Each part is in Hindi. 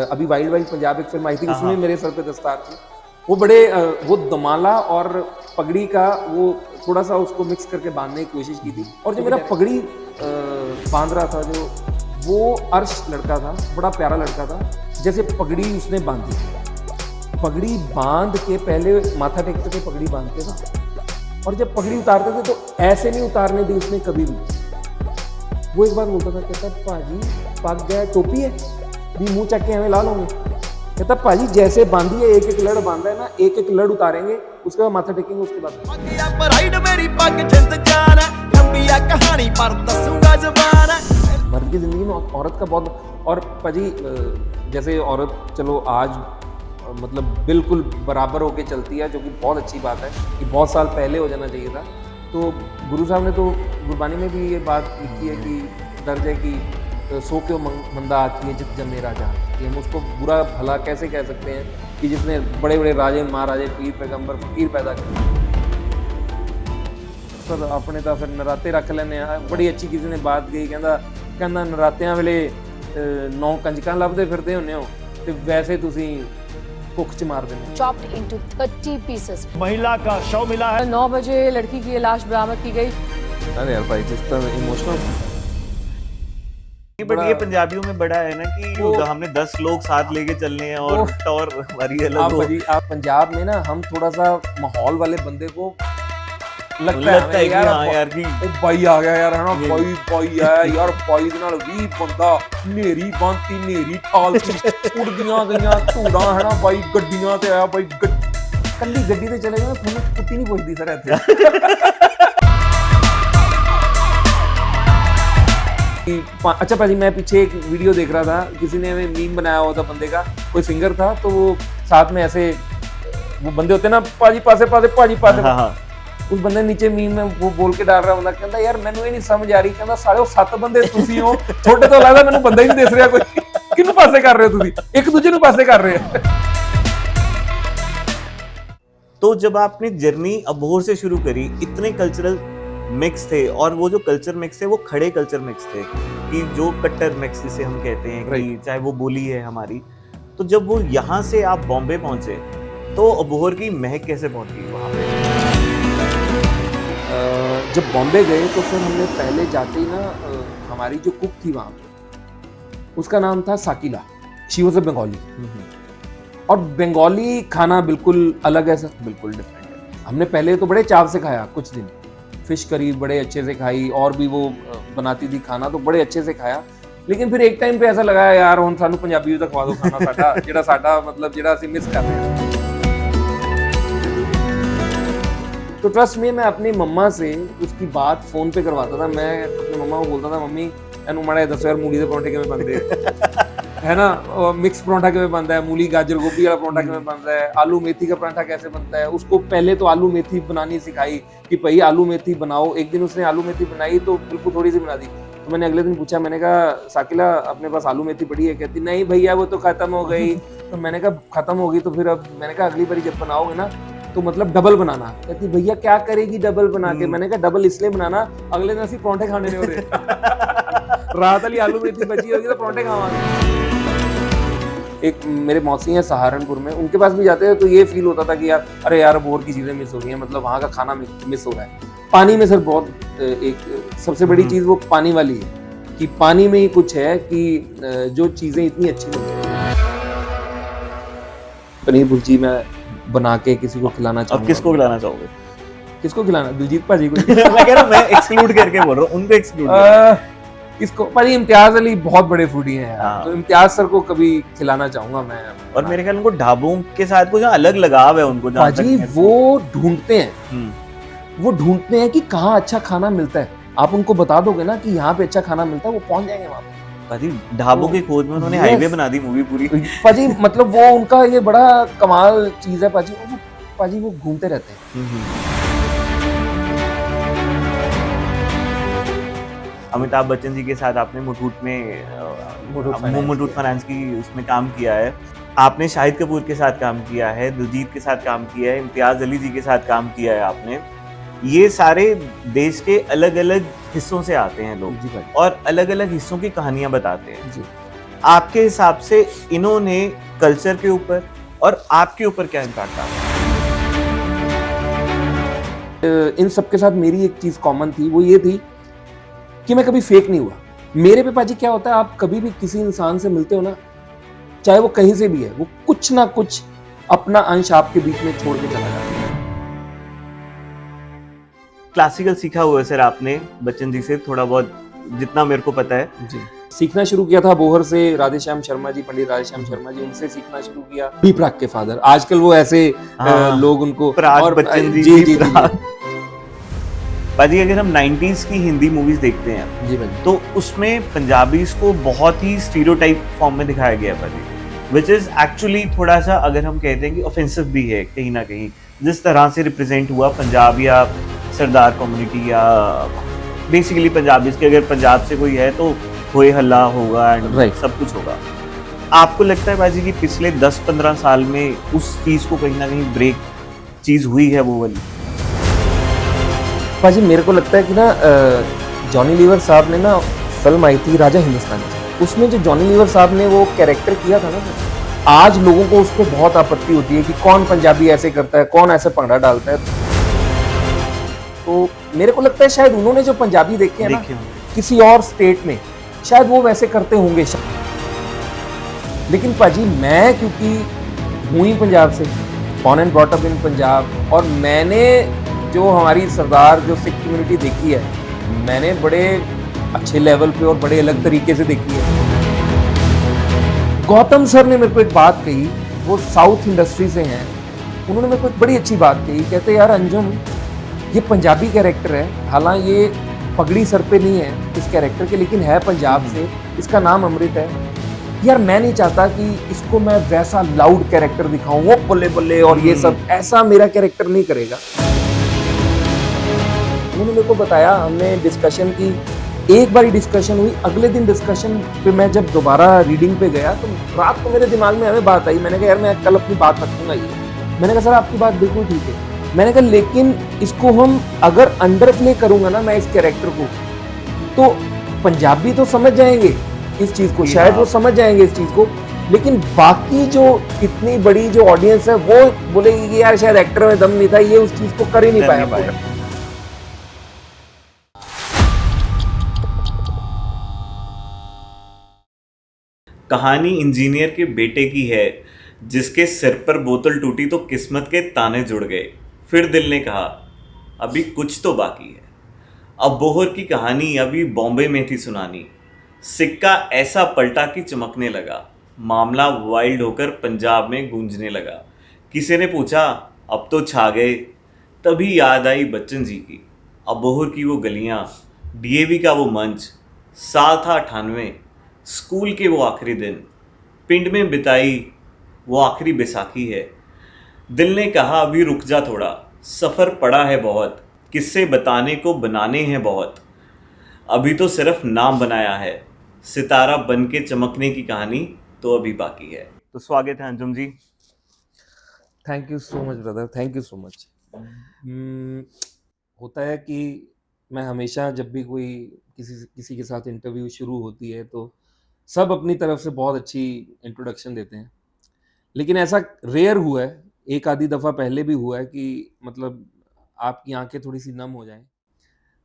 अभी वाइल्ड वाइल्ड पंजाब एक फिल्म आई थी, हाँ, उसमें हाँ। मेरे सर पे दस्तार थी। वो बड़े वो दमाला और पगड़ी का वो थोड़ा सा उसको मिक्स करके बांधने की कोशिश की थी। और जो मेरा पगड़ी बांध रहा था, जो वो अर्श लड़का था, बड़ा प्यारा लड़का था। जैसे पगड़ी उसने बांधी, पगड़ी बांध के पहले माथा टेकते थे, पगड़ी बांधते थे, और जब पगड़ी उतारते थे तो ऐसे नहीं उतारने दी उसने कभी भी। वो एक बार बोलता था, कहता पाजी पग गया, टोपी है भी मुंह चक के हमें ला लोगे। कहता पाजी जैसे बांधी है, एक एक लड़ बांधा है ना, एक एक लड़ उतारेंगे, उसके बाद माथा टेकेंगे, उसके बाद मर्द की जिंदगी में औरत का बहुत। और पाजी जैसे औरत चलो आज मतलब बिल्कुल बराबर होके चलती है, जो कि बहुत अच्छी बात है, कि बहुत साल पहले हो जाना चाहिए था। तो गुरु साहब ने तो गुरबानी में भी ये बात लिखी है कि दर्ज है कि सो क्यों मंदा आती है जित जमे राजा, कि हम उसको बुरा भला कैसे कह सकते हैं कि जिसने बड़े बड़े राजे महाराजे पीर पैगंबर फकीर पैदा किए। सर अपने तो फिर नराते रख लेने। बड़ी अच्छी किसी ने बात कही, कहना नरात्यां वेले 9 कंजकां लभदे फिरदे हुंदे हो ते वैसे तुसीं भुख च मार देने। Chopped into 30 pieces. महिला का शव मिला है। 9 बजे लड़की की लाश बरामद की गई। अरे यार भाई जिस तरह इमोशनल। बट ये पंजाबियों में बड़ा है ना कि हमने 10 लोग साथ लेके चलने हैं और टॉर हमारी अलग हो। आप पंजाब में ना, हम थोड़ा सा माहौल वाले बंदे को लगता है कि हाँ यार कि ओ भाई आ गया यार, है ना, भाई आया यार, भाई दे नाल 20 बंदा नेरी बांती नेरी ठाल सी उड़दियां गईयां धूड़ां, है ना भाई, गड्डियां ते आया भाई, कल्ली गड्डी ते चले गए, थोड़ी कुत्ती नहीं पुछदी सर इत्थे। अच्छा भाजी, मैं पीछे एक वीडियो देख रहा था, किसी ने मीम बनाया हुआ था बंदे का, कोई सिंगर था, तो वो साथ में ऐसे वो बंदे होते ना, पाजी पासे पासे पाजी पासे, हाँ। उस बंदे नीचे मीम में वो बोल के डाल रहा बंदा, कहता यार मैनू ये नहीं समझ आ रही, कहता साले 7 बंदे तुसी हो, छोटे तो लगदा मैनू बंदा ही नहीं दिस रहा कोई, किन्नू पासे कर रहे हो तुसी, एक दूजे नू पासे कर रहे हो। तो जब आपने जर्नी अबोहर से शुरू करी, इतने कल्चरल मिक्स थे, और वो जो कल्चर मिक्स थे वो खड़े कल्चर मिक्स थे, कि जो कट्टर मिक्स जिसे हम कहते हैं कि चाहे वो बोली है हमारी। तो जब वो यहाँ से आप बॉम्बे पहुंचे तो अबोहर की महक कैसे पहुंची वहाँ पे? जब बॉम्बे गए तो फिर हमने पहले जाते ही ना, हमारी जो कुक थी वहाँ पे, उसका नाम था Shakila, she was a Bengali. और बंगाली खाना बिल्कुल अलग है सर, बिल्कुल डिफरेंट है। हमने पहले तो बड़े चाव से खाया, कुछ दिन फिश करी बड़े अच्छे से खाई, और भी वो बनाती थी खाना, तो बड़े अच्छे से खाया। लेकिन फिर एक टाइम पे ऐसा लगा यार हुण सानू पंजाबी दा खवा दो खाना साडा, जिहड़ा साडा मतलब जिहड़ा असीं मिस कर रहे हैं। तो ट्रस्ट में मैं अपनी मम्मा से उसकी बात फोन पे करवाता था। मैं अपनी मम्मा को बोलता था, मम्मी एनू माड़ा दसो यार मूली दे परौंठे किवें बनदे है ना, मिक्स पराठा किवें बनता है, मूली गाजर गोभी वाला पराठा किवें बनता है, आलू मेथी का पराठा कैसे बनता है। उसको पहले तो आलू मेथी बनानी सिखाई कि भाई आलू मेथी बनाओ। एक दिन उसने आलू मेथी बनाई तो बिल्कुल थोड़ी सी बना दी। तो मैंने अगले दिन पूछा, मैंने कहा साकिला अपने पास आलू मेथी पड़ी है? कहती नहीं भैया वो तो खत्म हो गई। तो मैंने कहा खत्म होगी तो फिर अब, मैंने कहा अगली बार जब बनाओगे ना तो मतलब डबल बनाना। कहती भैया क्या करेगी डबल बना के? मैंने कहा डबल इसलिए बनाना, अगले दिन असि पराठे खाने नहीं हो रहे। रात वाली आलू मेथी बची होगी तो पराठे खावांगे। एक मेरे मौसी हैं सहारनपुर में, उनके पास भी जाते हैं तो ये फील होता था कि यार अरे यार अबोहर की चीज़ें मिस हो रही हैं, मतलब वहाँ का खाना मिस हो रहा है। पानी में सर बहुत एक सबसे बड़ी चीज़ वो पानी वाली है, कि पानी में ही कुछ है कि जो चीज़ें इतनी अच्छी बनती हैं। पनीर भुर्जी में बना के किसी को खिलाना चाहूँगा। अब किसको खिलाना चाहोगे? किसको खिलाना? दिलजीत भाजी को। मैं कह रहा हूँ, मैं एक्सक्लूड करके बोल रहा हूँ, उनको एक्सक्लूड इसको पर इम्तियाज अली बहुत बड़े फूडी हैं यार, तो इम्तियाज सर को कभी खिलाना चाहूंगा मैं। और मेरे ख्याल उनको ढाबों के साथ कुछ अलग लगाव है उनको। भाजी वो ढूंढते हैं, वो ढूंढते हैं कि कहाँ अच्छा खाना मिलता है। आप उनको बता दोगे ना कि यहाँ पे अच्छा खाना मिलता है, वो पहुंच जाएंगे वहाँ पे। पाजी ढाबों की खोज में उन्होंने हाईवे बना दी मूवी पूरी। पाजी मतलब वो उनका ये बड़ा कमाल चीज है पाजी, पाजी वो घूमते रहते हैं। अमिताभ बच्चन जी के साथ आपने मुठूट फाइनेंस की उसमें काम किया है, आपने शाहिद कपूर के साथ काम किया है, दिलजीत के साथ काम किया है, इम्तियाज अली जी के साथ काम किया है आपने। ये सारे देश के अलग अलग हिस्सों से आते हैं लोग, और अलग अलग हिस्सों की कहानियां बताते हैं। आपके हिसाब से इन्होंने कल्चर के ऊपर और आपके ऊपर क्या इम्पैक्ट डाला? इन सबके साथ मेरी एक चीज कॉमन थी, वो ये थी कि मैं कभी फेक नहीं हुआ। मेरे पे पाजी क्या होता है, आप कभी भी किसी इंसान से मिलते हो ना, चाहे वो कहीं से भी है, वो कुछ ना कुछ अपना अंश आपके बीच में छोड़ के चला जाता है। क्लासिकल सीखा हुआ है सर आपने बच्चन जी से, थोड़ा बहुत जितना मेरे को पता है। जी, सीखना शुरू किया था बोहर से, राधेश्याम शर्मा जी, पंडित राधेश्याम शर्मा जी, उनसे सीखना शुरू किया। बी प्राक के फादर, आजकल वो ऐसे लोग उनको प्राक बच्चन जी, जी जी प्राक। पाजी अगर हम 90s की हिंदी मूवीज देखते हैं जी भाई, तो उसमें पंजाबीज को बहुत ही स्टीरियोटाइप फॉर्म में दिखाया गया है पाजी, विच इज एक्चुअली थोड़ा सा अगर हम कहते हैं कि ऑफेंसिव भी है कहीं ना कहीं, जिस तरह से रिप्रेजेंट हुआ पंजाब या सरदार कम्युनिटी या बेसिकली पंजाबीज के, अगर पंजाब से कोई है तो होए हल्ला होगा एंड Right. सब कुछ होगा। आपको लगता है बाजी कि पिछले 10-15 साल में उस चीज को कहीं ना कहीं ब्रेक चीज हुई है वो वाली? पाजी मेरे को लगता है कि ना जॉनी लीवर साहब ने ना फिल्म आई थी राजा हिंदुस्तानी, उसमें जो जॉनी लीवर साहब ने वो कैरेक्टर किया था ना, आज लोगों को उस पर बहुत आपत्ति होती है कि कौन पंजाबी ऐसे करता है, कौन ऐसे भंगड़ा डालता है। तो मेरे को लगता है शायद उन्होंने जो पंजाबी देखे हैं ना देखे होंगे। किसी और स्टेट में, शायद वो वैसे करते होंगे। लेकिन पाजी मैं क्योंकि हूँ ही पंजाब से, born and brought up in Punjab, और मैंने जो हमारी सरदार जो सिख कम्युनिटी देखी है, मैंने बड़े अच्छे लेवल पे और बड़े अलग तरीके से देखी है। गौतम सर ने मेरे को एक बात कही, वो साउथ इंडस्ट्री से हैं, उन्होंने मेरे को एक बड़ी अच्छी बात कही। कहते यार अंजुम, ये पंजाबी कैरेक्टर है, हालांकि ये पगड़ी सर पे नहीं है इस कैरेक्टर के, लेकिन है पंजाब से, इसका नाम अमृत है। यार मैं नहीं चाहता कि इसको मैं वैसा लाउड कैरेक्टर दिखाऊं, वो बल्ले बल्ले और ये सब, ऐसा मेरा कैरेक्टर नहीं करेगा। उन्होंने मेरे को बताया, हमने डिस्कशन की, एक बारी डिस्कशन हुई, अगले दिन डिस्कशन पे मैं जब दोबारा रीडिंग पे गया तो रात को मेरे दिमाग में हमें बात आई। मैंने कहा यार मैं कल अपनी बात रखूंगा ये। मैंने कहा सर आपकी बात बिल्कुल ठीक है। मैंने कहा लेकिन इसको हम अगर अंडर प्ले करूंगा ना मैं इस कैरेक्टर को, तो पंजाबी तो समझ जाएंगे इस चीज को, शायद वो समझ जाएंगे इस चीज को, लेकिन बाकी जो इतनी बड़ी जो ऑडियंस है वो बोलेगी कि यार शायद एक्टर में दम नहीं था, ये उस चीज को कर ही नहीं पाया। कहानी इंजीनियर के बेटे की है जिसके सिर पर बोतल टूटी तो किस्मत के ताने जुड़ गए। फिर दिल ने कहा अभी कुछ तो बाकी है। अब बोहर की कहानी अभी बॉम्बे में थी सुनानी। सिक्का ऐसा पलटा कि चमकने लगा। मामला वाइल्ड होकर पंजाब में गूंजने लगा। किसी ने पूछा अब तो छा गए। तभी याद आई बच्चन जी की। अब बोहर की वो गलियां, डीएवी का वो मंच, साल था 98, स्कूल के वो आखिरी दिन, पिंड में बिताई वो आखिरी बैसाखी है। दिल ने कहा अभी रुक जा थोड़ा, सफ़र पड़ा है बहुत, किस्से बताने को बनाने हैं बहुत, अभी तो सिर्फ नाम बनाया है, सितारा बन के चमकने की कहानी तो अभी बाकी है। तो स्वागत है Anjum ji. Thank you so much brother, thank you so much. होता है कि मैं हमेशा जब भी कोई किसी के साथ इंटरव्यू शुरू होती है तो सब अपनी तरफ से बहुत अच्छी इंट्रोडक्शन देते हैं, लेकिन ऐसा रेयर हुआ है, एक आधी दफ़ा पहले भी हुआ है कि मतलब आपकी आंखें थोड़ी सी नम हो जाएं।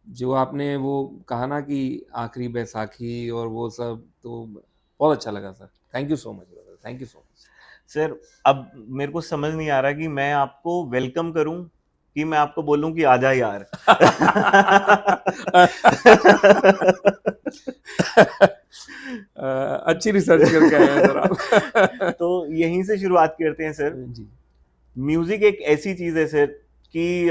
जो आपने वो कहा ना कि आखिरी बैसाखी और वो सब, तो बहुत अच्छा लगा sir. Thank you so much brother, thank you so much. Sir अब मेरे को समझ नहीं आ रहा कि मैं आपको वेलकम करूं कि मैं आपको बोलूं कि आजा यार। अच्छी रिसर्च करके आए हैं सर आप। तो यहीं से शुरुआत करते हैं सर जी। म्यूजिक एक ऐसी चीज है सर कि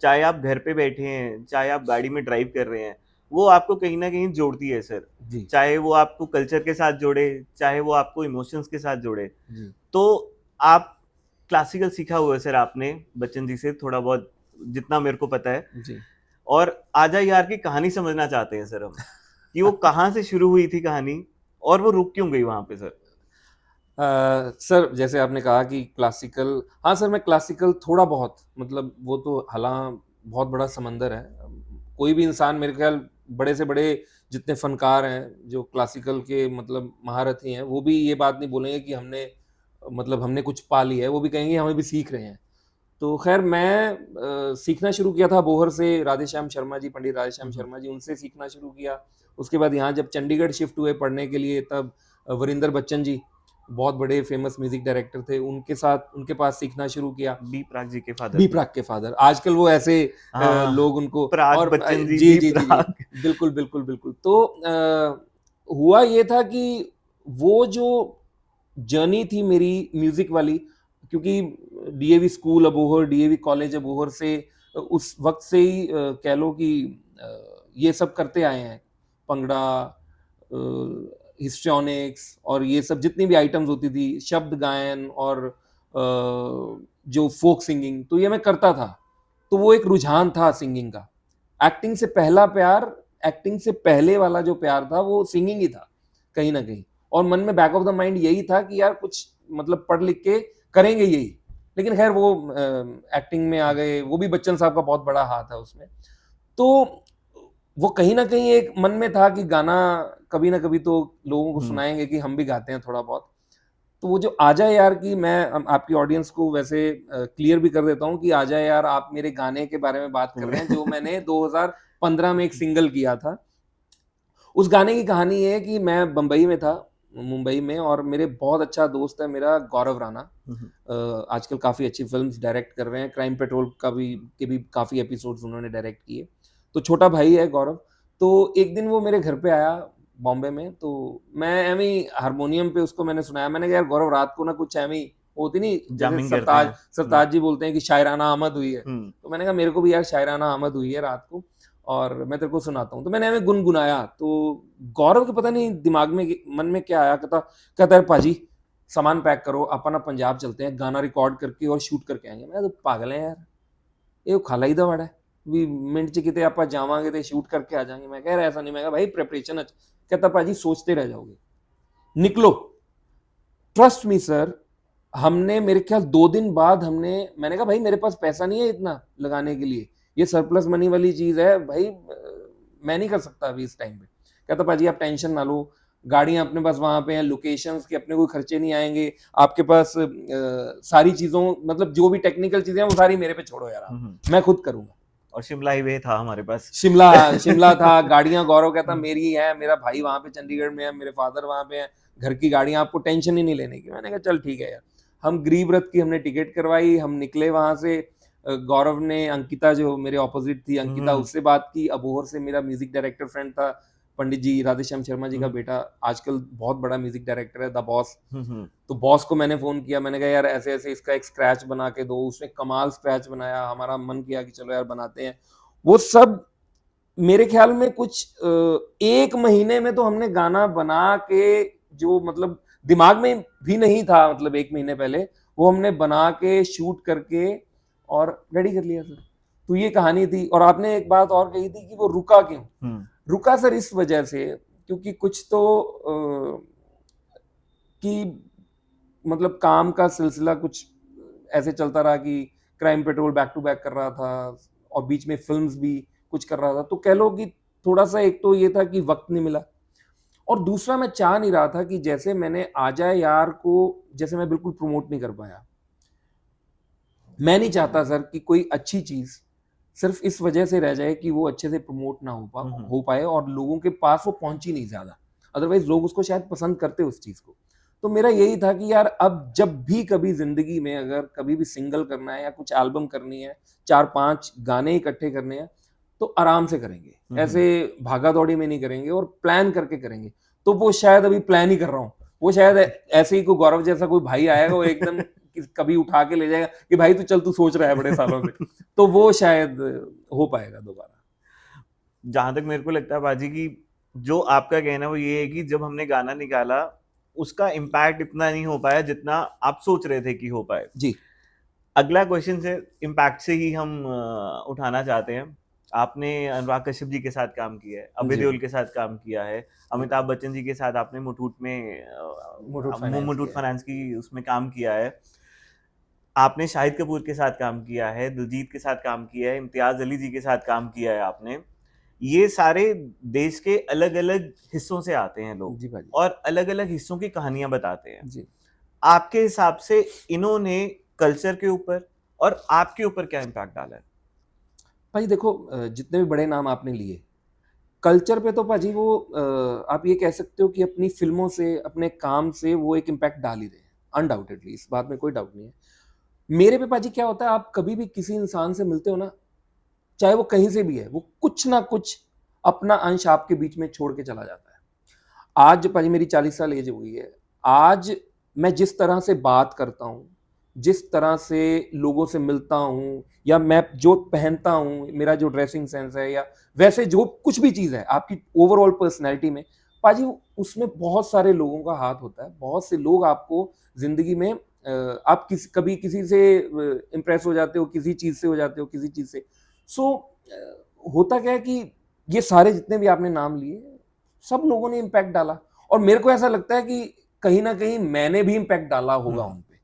चाहे आप घर पे बैठे हैं, चाहे आप गाड़ी में ड्राइव कर रहे हैं, वो आपको कहीं ना कहीं जोड़ती है सर जी। चाहे वो आपको कल्चर के साथ जोड़े, चाहे वो आपको इमोशंस के साथ जोड़े जी। तो आप क्लासिकल सीखा हुआ है सर आपने बच्चन जी से, थोड़ा बहुत जितना मेरे को पता है जी। और आजा यार की कहानी समझना चाहते हैं सर हम कि वो कहाँ से शुरू हुई थी कहानी और वो रुक क्यों गई वहां पे सर। सर जैसे आपने कहा कि क्लासिकल, हाँ सर मैं क्लासिकल थोड़ा बहुत, मतलब वो तो हालांकि बहुत बड़ा समंदर है, कोई भी इंसान मेरे ख्याल बड़े से बड़े जितने फनकार हैं जो क्लासिकल के मतलब महारथी हैं, वो भी ये बात नहीं बोलेंगे कि हमने कुछ पा लिया है, वो भी कहेंगे हमें भी सीख रहे हैं। तो खैर मैं सीखना शुरू किया था बोहर से, राधेश्याम शर्मा जी, पंडित राधेश्याम शर्मा जी, उनसे सीखना शुरू किया। उसके बाद यहाँ जब चंडीगढ़ शिफ्ट हुए पढ़ने के लिए, तब वरिंदर बच्चन जी बहुत बड़े फेमस म्यूजिक डायरेक्टर थे, उनके पास सीखना शुरू किया। बी प्राक जी के फादर, बी प्राक के फादर, आजकल वो ऐसे लोग उनको प्राक और बच्चन जी, जी बी जी जी प्राक। जी बिल्कुल बिल्कुल बिल्कुल। तो हुआ ये था कि वो जो जर्नी थी मेरी म्यूजिक वाली, क्योंकि DAV school Abohar, DAV college Abohar से उस वक्त से ही कह लो कि ये सब करते आए हैं, पंगड़ा, हिस्ट्रॉनिक्स और ये सब जितनी भी आइटम्स होती थी, शब्द गायन और जो फोक सिंगिंग, तो ये मैं करता था। तो वो एक रुझान था सिंगिंग का। एक्टिंग से पहला प्यार, एक्टिंग से पहले वाला जो प्यार था वो सिंगिंग ही था कहीं ना कहीं, और मन में बैक ऑफ द माइंड यही था कि यार कुछ मतलब पढ़ लिख के करेंगे यही। लेकिन खैर वो एक्टिंग में आ गए, वो भी बच्चन साहब का बहुत बड़ा हाथ है उसमें। तो वो कहीं ना कहीं एक मन में था कि गाना कभी ना कभी तो लोगों को सुनाएंगे, कि हम भी गाते हैं थोड़ा बहुत। तो वो जो आ जाए यार की, मैं आपकी ऑडियंस को वैसे क्लियर भी कर देता हूँ कि आ जाए यार आप मेरे गाने के बारे में बात कर रहे हैं, जो मैंने 2015 में एक सिंगल किया था। उस गाने की कहानी ये है कि मैं बम्बई में था, मुंबई में, और मेरे बहुत अच्छा दोस्त है मेरा गौरव राणा, आजकल काफ़ी अच्छी फिल्म्स डायरेक्ट कर रहे हैं, क्राइम पेट्रोल का भी काफ़ी एपिसोड्स उन्होंने डायरेक्ट किए। तो छोटा भाई है गौरव। तो एक दिन वो मेरे घर पे आया बॉम्बे में, तो मैं एम ही हारमोनियम पे उसको मैंने सुनाया। मैंने कहा यार गौरव, रात को ना कुछ एम ही होती नहीं, जैसे सरताज जी बोलते हैं कि शायराना आमद हुई है, तो मैंने कहा मेरे को भी यार शायराना आमद हुई है रात को, और मैं तेरे को सुनाता हूँ। तो मैंने हमें गुनगुनाया, तो गौरव के पता नहीं दिमाग में मन में क्या आया, कहता है पाजी सामान पैक करो, अपन अब पंजाब चलते हैं, गाना रिकॉर्ड करके और शूट करके आएंगे। मैं तो पागल है यार, ये खाला ही दवाड़ा है भी, मिनट च किते आप जावांगे तो शूट करके आ जाएंगे। मैं कह रहा ऐसा नहीं, मैं कहा भाई प्रेपरेशन। कहता पाजी सोचते रह जाओगे, निकलो, ट्रस्ट मी सर। हमने मेरे ख्याल 2 दिन बाद मैंने कहा भाई मेरे पास पैसा नहीं है इतना लगाने के लिए, ये सरप्लस मनी वाली चीज है भाई, मैं नहीं कर सकता अभी इस टाइम पे। कहता पाजी आप टेंशन ना लो, गाड़ियां अपने पास वहां पे हैं, लोकेशंस के अपने कोई खर्चे नहीं आएंगे, आपके पास सारी चीजों मतलब जो भी टेक्निकल चीजें हैं वो सारी मेरे पे छोड़ो यार, मैं खुद करूंगा। और शिमला हाईवे था हमारे पास, शिमला था, गाड़ियां गौरव कहता मेरी है, मेरा भाई वहां पे चंडीगढ़ में है, मेरे फादर वहां पे है, घर की गाड़ियां, आपको टेंशन ही नहीं लेने की। मैंने कहा चल ठीक है यार। हम गरीब रथ की हमने टिकट करवाई, हम निकले वहां से। गौरव ने अंकिता जो मेरे ऑपोजिट थी, अंकिता, उससे बात की। अबोहर से मेरा म्यूजिक डायरेक्टर फ्रेंड था पंडित जी, राधेश्याम शर्मा जी का बेटा, आजकल बहुत बड़ा म्यूजिक डायरेक्टर है, द बॉस। तो बॉस को मैंने फोन किया, मैंने कहा यार ऐसे ऐसे इसका एक स्क्रैच बना के दो। उसने कमाल स्क्रैच बनाया, हमारा मन किया कि चलो यार बनाते हैं। वो सब मेरे ख्याल में कुछ 1 महीने में तो हमने गाना बना के, जो मतलब दिमाग में भी नहीं था, मतलब 1 महीने पहले वो हमने बना के शूट करके और रेडी कर लिया सर। तो ये कहानी थी। और आपने एक बात और कही थी कि वो रुका क्यों। रुका सर इस वजह से, क्योंकि कुछ तो कि मतलब काम का सिलसिला कुछ ऐसे चलता रहा कि Crime Patrol back to back कर रहा था और बीच में फिल्म्स भी कुछ कर रहा था। तो कह लो कि थोड़ा सा, एक तो ये था कि वक्त नहीं मिला, और दूसरा मैं चाह नहीं रहा था कि जैसे मैंने आ जाए यार को, जैसे मैं बिल्कुल प्रमोट नहीं कर पाया। मैं नहीं चाहता सर कि कोई अच्छी चीज सिर्फ इस वजह से रह जाए कि वो अच्छे से प्रमोट ना हो पाए और लोगों के पास वो पहुंची नहीं ज्यादा, अदरवाइज लोग उसको शायद पसंद करते उस चीज को। तो मेरा यही था कि यार अब जब भी कभी जिंदगी में अगर कभी भी सिंगल करना है या कुछ एल्बम करनी है, 4-5 गाने इकट्ठे करने हैं, तो आराम से करेंगे, ऐसे भागा दौड़ी में नहीं करेंगे और प्लान करके करेंगे। तो वो शायद अभी प्लान ही कर रहा हूँ, वो शायद ऐसे ही कोई गौरव जैसा कोई भाई आएगा, वो एकदम कभी उठा के ले जाएगा कि भाई तू चल, तू सोच रहा है बड़े सालों से, तो वो शायद हो पाएगा दोबारा। जहां तक मेरे को लगता है बाजी की, जो आपका कहना है वो ये है कि जब हमने गाना निकाला उसका इम्पैक्ट इतना नहीं हो पाया जितना आप सोच रहे थे कि हो पाए। जी, अगला क्वेश्चन से इम्पैक्ट से ही हम उठाना चाहते हैं। आपने अनुराग कश्यप जी के साथ काम किया है, अभय देओल के साथ काम किया है, अमिताभ बच्चन जी के साथ आपने मुठूट फाइनेंस की उसमें काम किया है, आपने शाहिद कपूर के साथ काम किया है, दिलजीत के साथ काम किया है, इम्तियाज अली जी के साथ काम किया है आपने। ये सारे देश के अलग अलग हिस्सों से आते हैं लोग जी भाजी और अलग अलग हिस्सों की कहानियां बताते हैं। जी। आपके हिसाब से इन्होंने कल्चर के ऊपर और आपके ऊपर क्या इम्पैक्ट डाला है? भाजी देखो जितने भी बड़े नाम आपने लिए, कल्चर पे तो भाजी वो आप ये कह सकते हो कि अपनी फ़िल्मों से, अपने काम से वो एक इम्पैक्ट डाल ही रहे हैं, अनडाउटेडली, इस बात में कोई डाउट नहीं है। मेरे पे भाजी क्या होता है, आप कभी भी किसी इंसान से मिलते हो ना, चाहे वो कहीं से भी है, वो कुछ ना कुछ अपना अंश आपके बीच में छोड़ के चला जाता है। आज भाजी मेरी 40 साल एज हो गई है, आज मैं जिस तरह से बात करता हूँ, जिस तरह से लोगों से मिलता हूँ या मैं जो पहनता हूँ, मेरा जो ड्रेसिंग सेंस है या वैसे जो कुछ भी चीज़ है आपकी ओवरऑल पर्सनैलिटी में, पाजी उसमें बहुत सारे लोगों का हाथ होता है। बहुत से लोग आपको ज़िंदगी में आप कभी किसी से इम्प्रेस हो जाते हो, किसी चीज़ से हो जाते हो, किसी चीज़ से। सो होता क्या है कि ये सारे जितने भी आपने नाम लिए, सब लोगों ने इम्पैक्ट डाला और मेरे को ऐसा लगता है कि कहीं न कहीं मैंने भी इम्पैक्ट डाला होगा उन पे।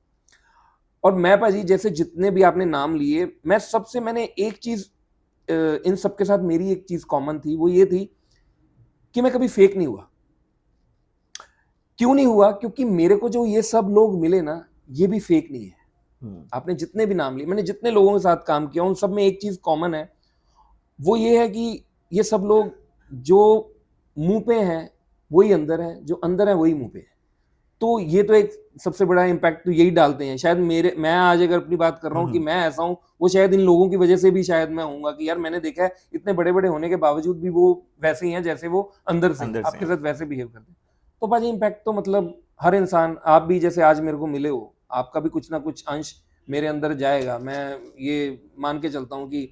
और मैं पाजी जैसे जितने भी आपने नाम लिए, मैंने एक चीज़ इन सब के साथ मेरी एक चीज़ कॉमन थी, वो ये थी कि मैं कभी फेक नहीं हुआ। क्यों नहीं हुआ? क्योंकि मेरे को जो ये सब लोग मिले ना, ये भी फेक नहीं है। आपने जितने भी नाम लिए, मैंने जितने लोगों के साथ काम किया, उन सब में एक चीज़ कॉमन है, वो ये है कि ये सब लोग जो मुँह पे हैं, वही अंदर है, जो अंदर है वही मुँह पे है। तो ये तो एक सबसे बड़ा इम्पैक्ट तो यही डालते हैं। शायद मैं आज अगर अपनी बात कर रहा हूँ कि मैं ऐसा हूँ, वो शायद इन लोगों की वजह से भी शायद मैं होऊँगा कि यार मैंने देखा है इतने बड़े-बड़े होने के बावजूद भी वो वैसे ही हैं जैसे वो अंदर से अंदर से आपके हैं। साथ वैसे बिहेव करते हैं। तो पाजी इम्पैक्ट तो मतलब हर इंसान, आप भी जैसे आज मेरे को मिले हो, आपका भी कुछ ना कुछ अंश मेरे अंदर जाएगा। मैं ये मान के चलता हूँ कि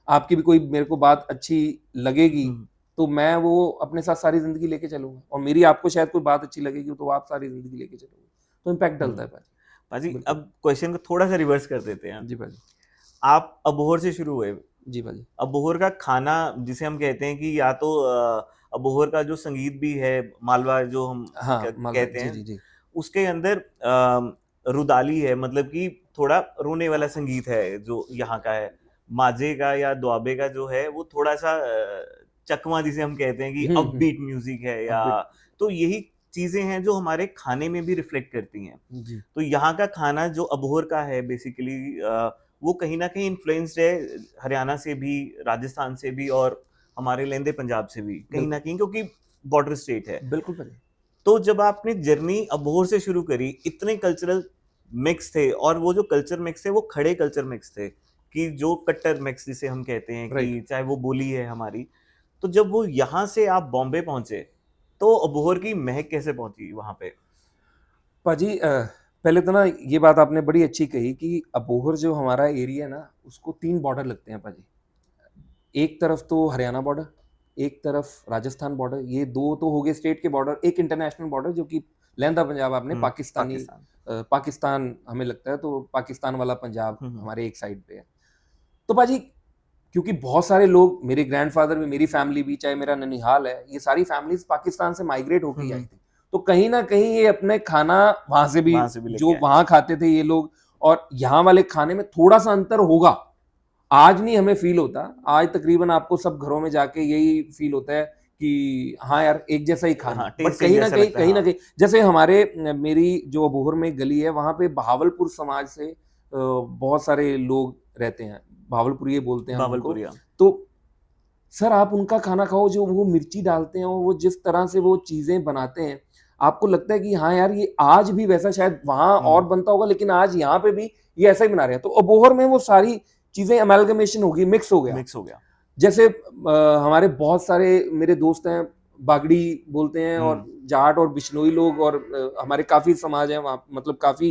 आपकी भी कोई मेरे को बात अच्छी लगेगी, तो मैं वो अपने साथ सारी ज़िंदगी लेके चलूँगा और मेरी आपको शायद कोई बात अच्छी लगेगी, तो आप सारी ज़िंदगी लेके चलोगे। तो इम्पैक्ट डलता है पाजी। पाजी बिल्कुल। अब क्वेश्चन को थोड़ा सा रिवर्स कर देते हैं। जी पाजी। आप अबोहर से शुरू हुए। जी पाजी। अबोहर का खाना जिसे हम कहते हैं कि या तो अबोहर का जो संगीत भी है, मालवा जो हम हाँ, मालवा कहते जी, हैं, जी, जी। उसके अंदर रुदाली है, मतलब कि थोड़ा रोने वाला संगीत है जो यहाँ का है। माजे का या दुआबे का जो है वो थोड़ा सा चकमा जिसे हम कहते हैं कि अपबीट म्यूजिक है या अपबीट। तो यही चीजें हैं जो हमारे खाने में भी रिफ्लेक्ट करती हैं। जी। तो यहाँ का खाना जो अबोहर का है बेसिकली वो कहीं ना कहीं इन्फ्लुएंस्ड है हरियाणा से भी, राजस्थान से भी और हमारे लेंदे पंजाब से भी कहीं ना कहीं, क्योंकि बॉर्डर स्टेट है। बिल्कुल पाजी। तो जब आपने जर्नी अबोहर से शुरू करी, इतने कल्चरल मिक्स थे और वो जो कल्चर मिक्स थे वो खड़े कल्चर मिक्स थे कि जो कट्टर मिक्स जिसे हम कहते हैं कि चाहे वो बोली है हमारी। तो जब वो यहाँ से आप बॉम्बे पहुंचे तो अबोहर की महक कैसे पहुंची वहां पे? पाजी पहले तो ना ये बात आपने बड़ी अच्छी कही कि अबोहर जो हमारा एरिया है ना, उसको 3 बॉर्डर लगते हैं पाजी। एक तरफ तो हरियाणा बॉर्डर, एक तरफ राजस्थान बॉर्डर, ये 2 तो हो गए स्टेट के बॉर्डर, एक इंटरनेशनल बॉर्डर जो कि लहंदा पंजाब आपने पाकिस्तानी पाकिस्तान। पाकिस्तान हमें लगता है, तो पाकिस्तान वाला पंजाब हम्म। हमारे एक साइड पे है। तो पाजी क्योंकि बहुत सारे लोग, मेरे ग्रैंडफादर भी, मेरी फैमिली भी, चाहे मेरा ननिहाल है, ये सारी फैमिलीज पाकिस्तान से माइग्रेट होके ही आई थी। तो कहीं ना कहीं ये अपने खाना वहां से भी लेके जो आए। वहां खाते थे ये लोग, और यहाँ वाले खाने में थोड़ा सा अंतर होगा। आज नहीं हमें फील होता, आज तकरीबन आपको सब घरों में जाके यही फील होता है कि हाँ यार एक जैसा ही खाना। हाँ, बट taste कहीं एक ना जैसा कहीं लगता है, कहीं ना हाँ। कहीं जैसे मेरी जो अबोहर में गली है, वहां पे बहावलपुर समाज से बहुत सारे लोग रहते हैं, भावलपुरी बोलते हैं हम उनको। भावलपुरिया। तो सर आप उनका खाना खाओ, जो वो मिर्ची डालते हैं, वो जिस तरह से वो चीजें बनाते हैं, आपको लगता है कि हाँ यार ये आज भी वैसा शायद वहां और बनता होगा, लेकिन आज यहाँ पे भी ये ऐसा ही बना रहे हैं। तो अबोहर में वो सारी चीजें अमेलगमेशन होगी, मिक्स हो गया। जैसे हमारे बहुत सारे मेरे दोस्त हैं, बागड़ी बोलते हैं, और जाट और बिश्नोई लोग, और हमारे काफी समाज है वहाँ, मतलब काफी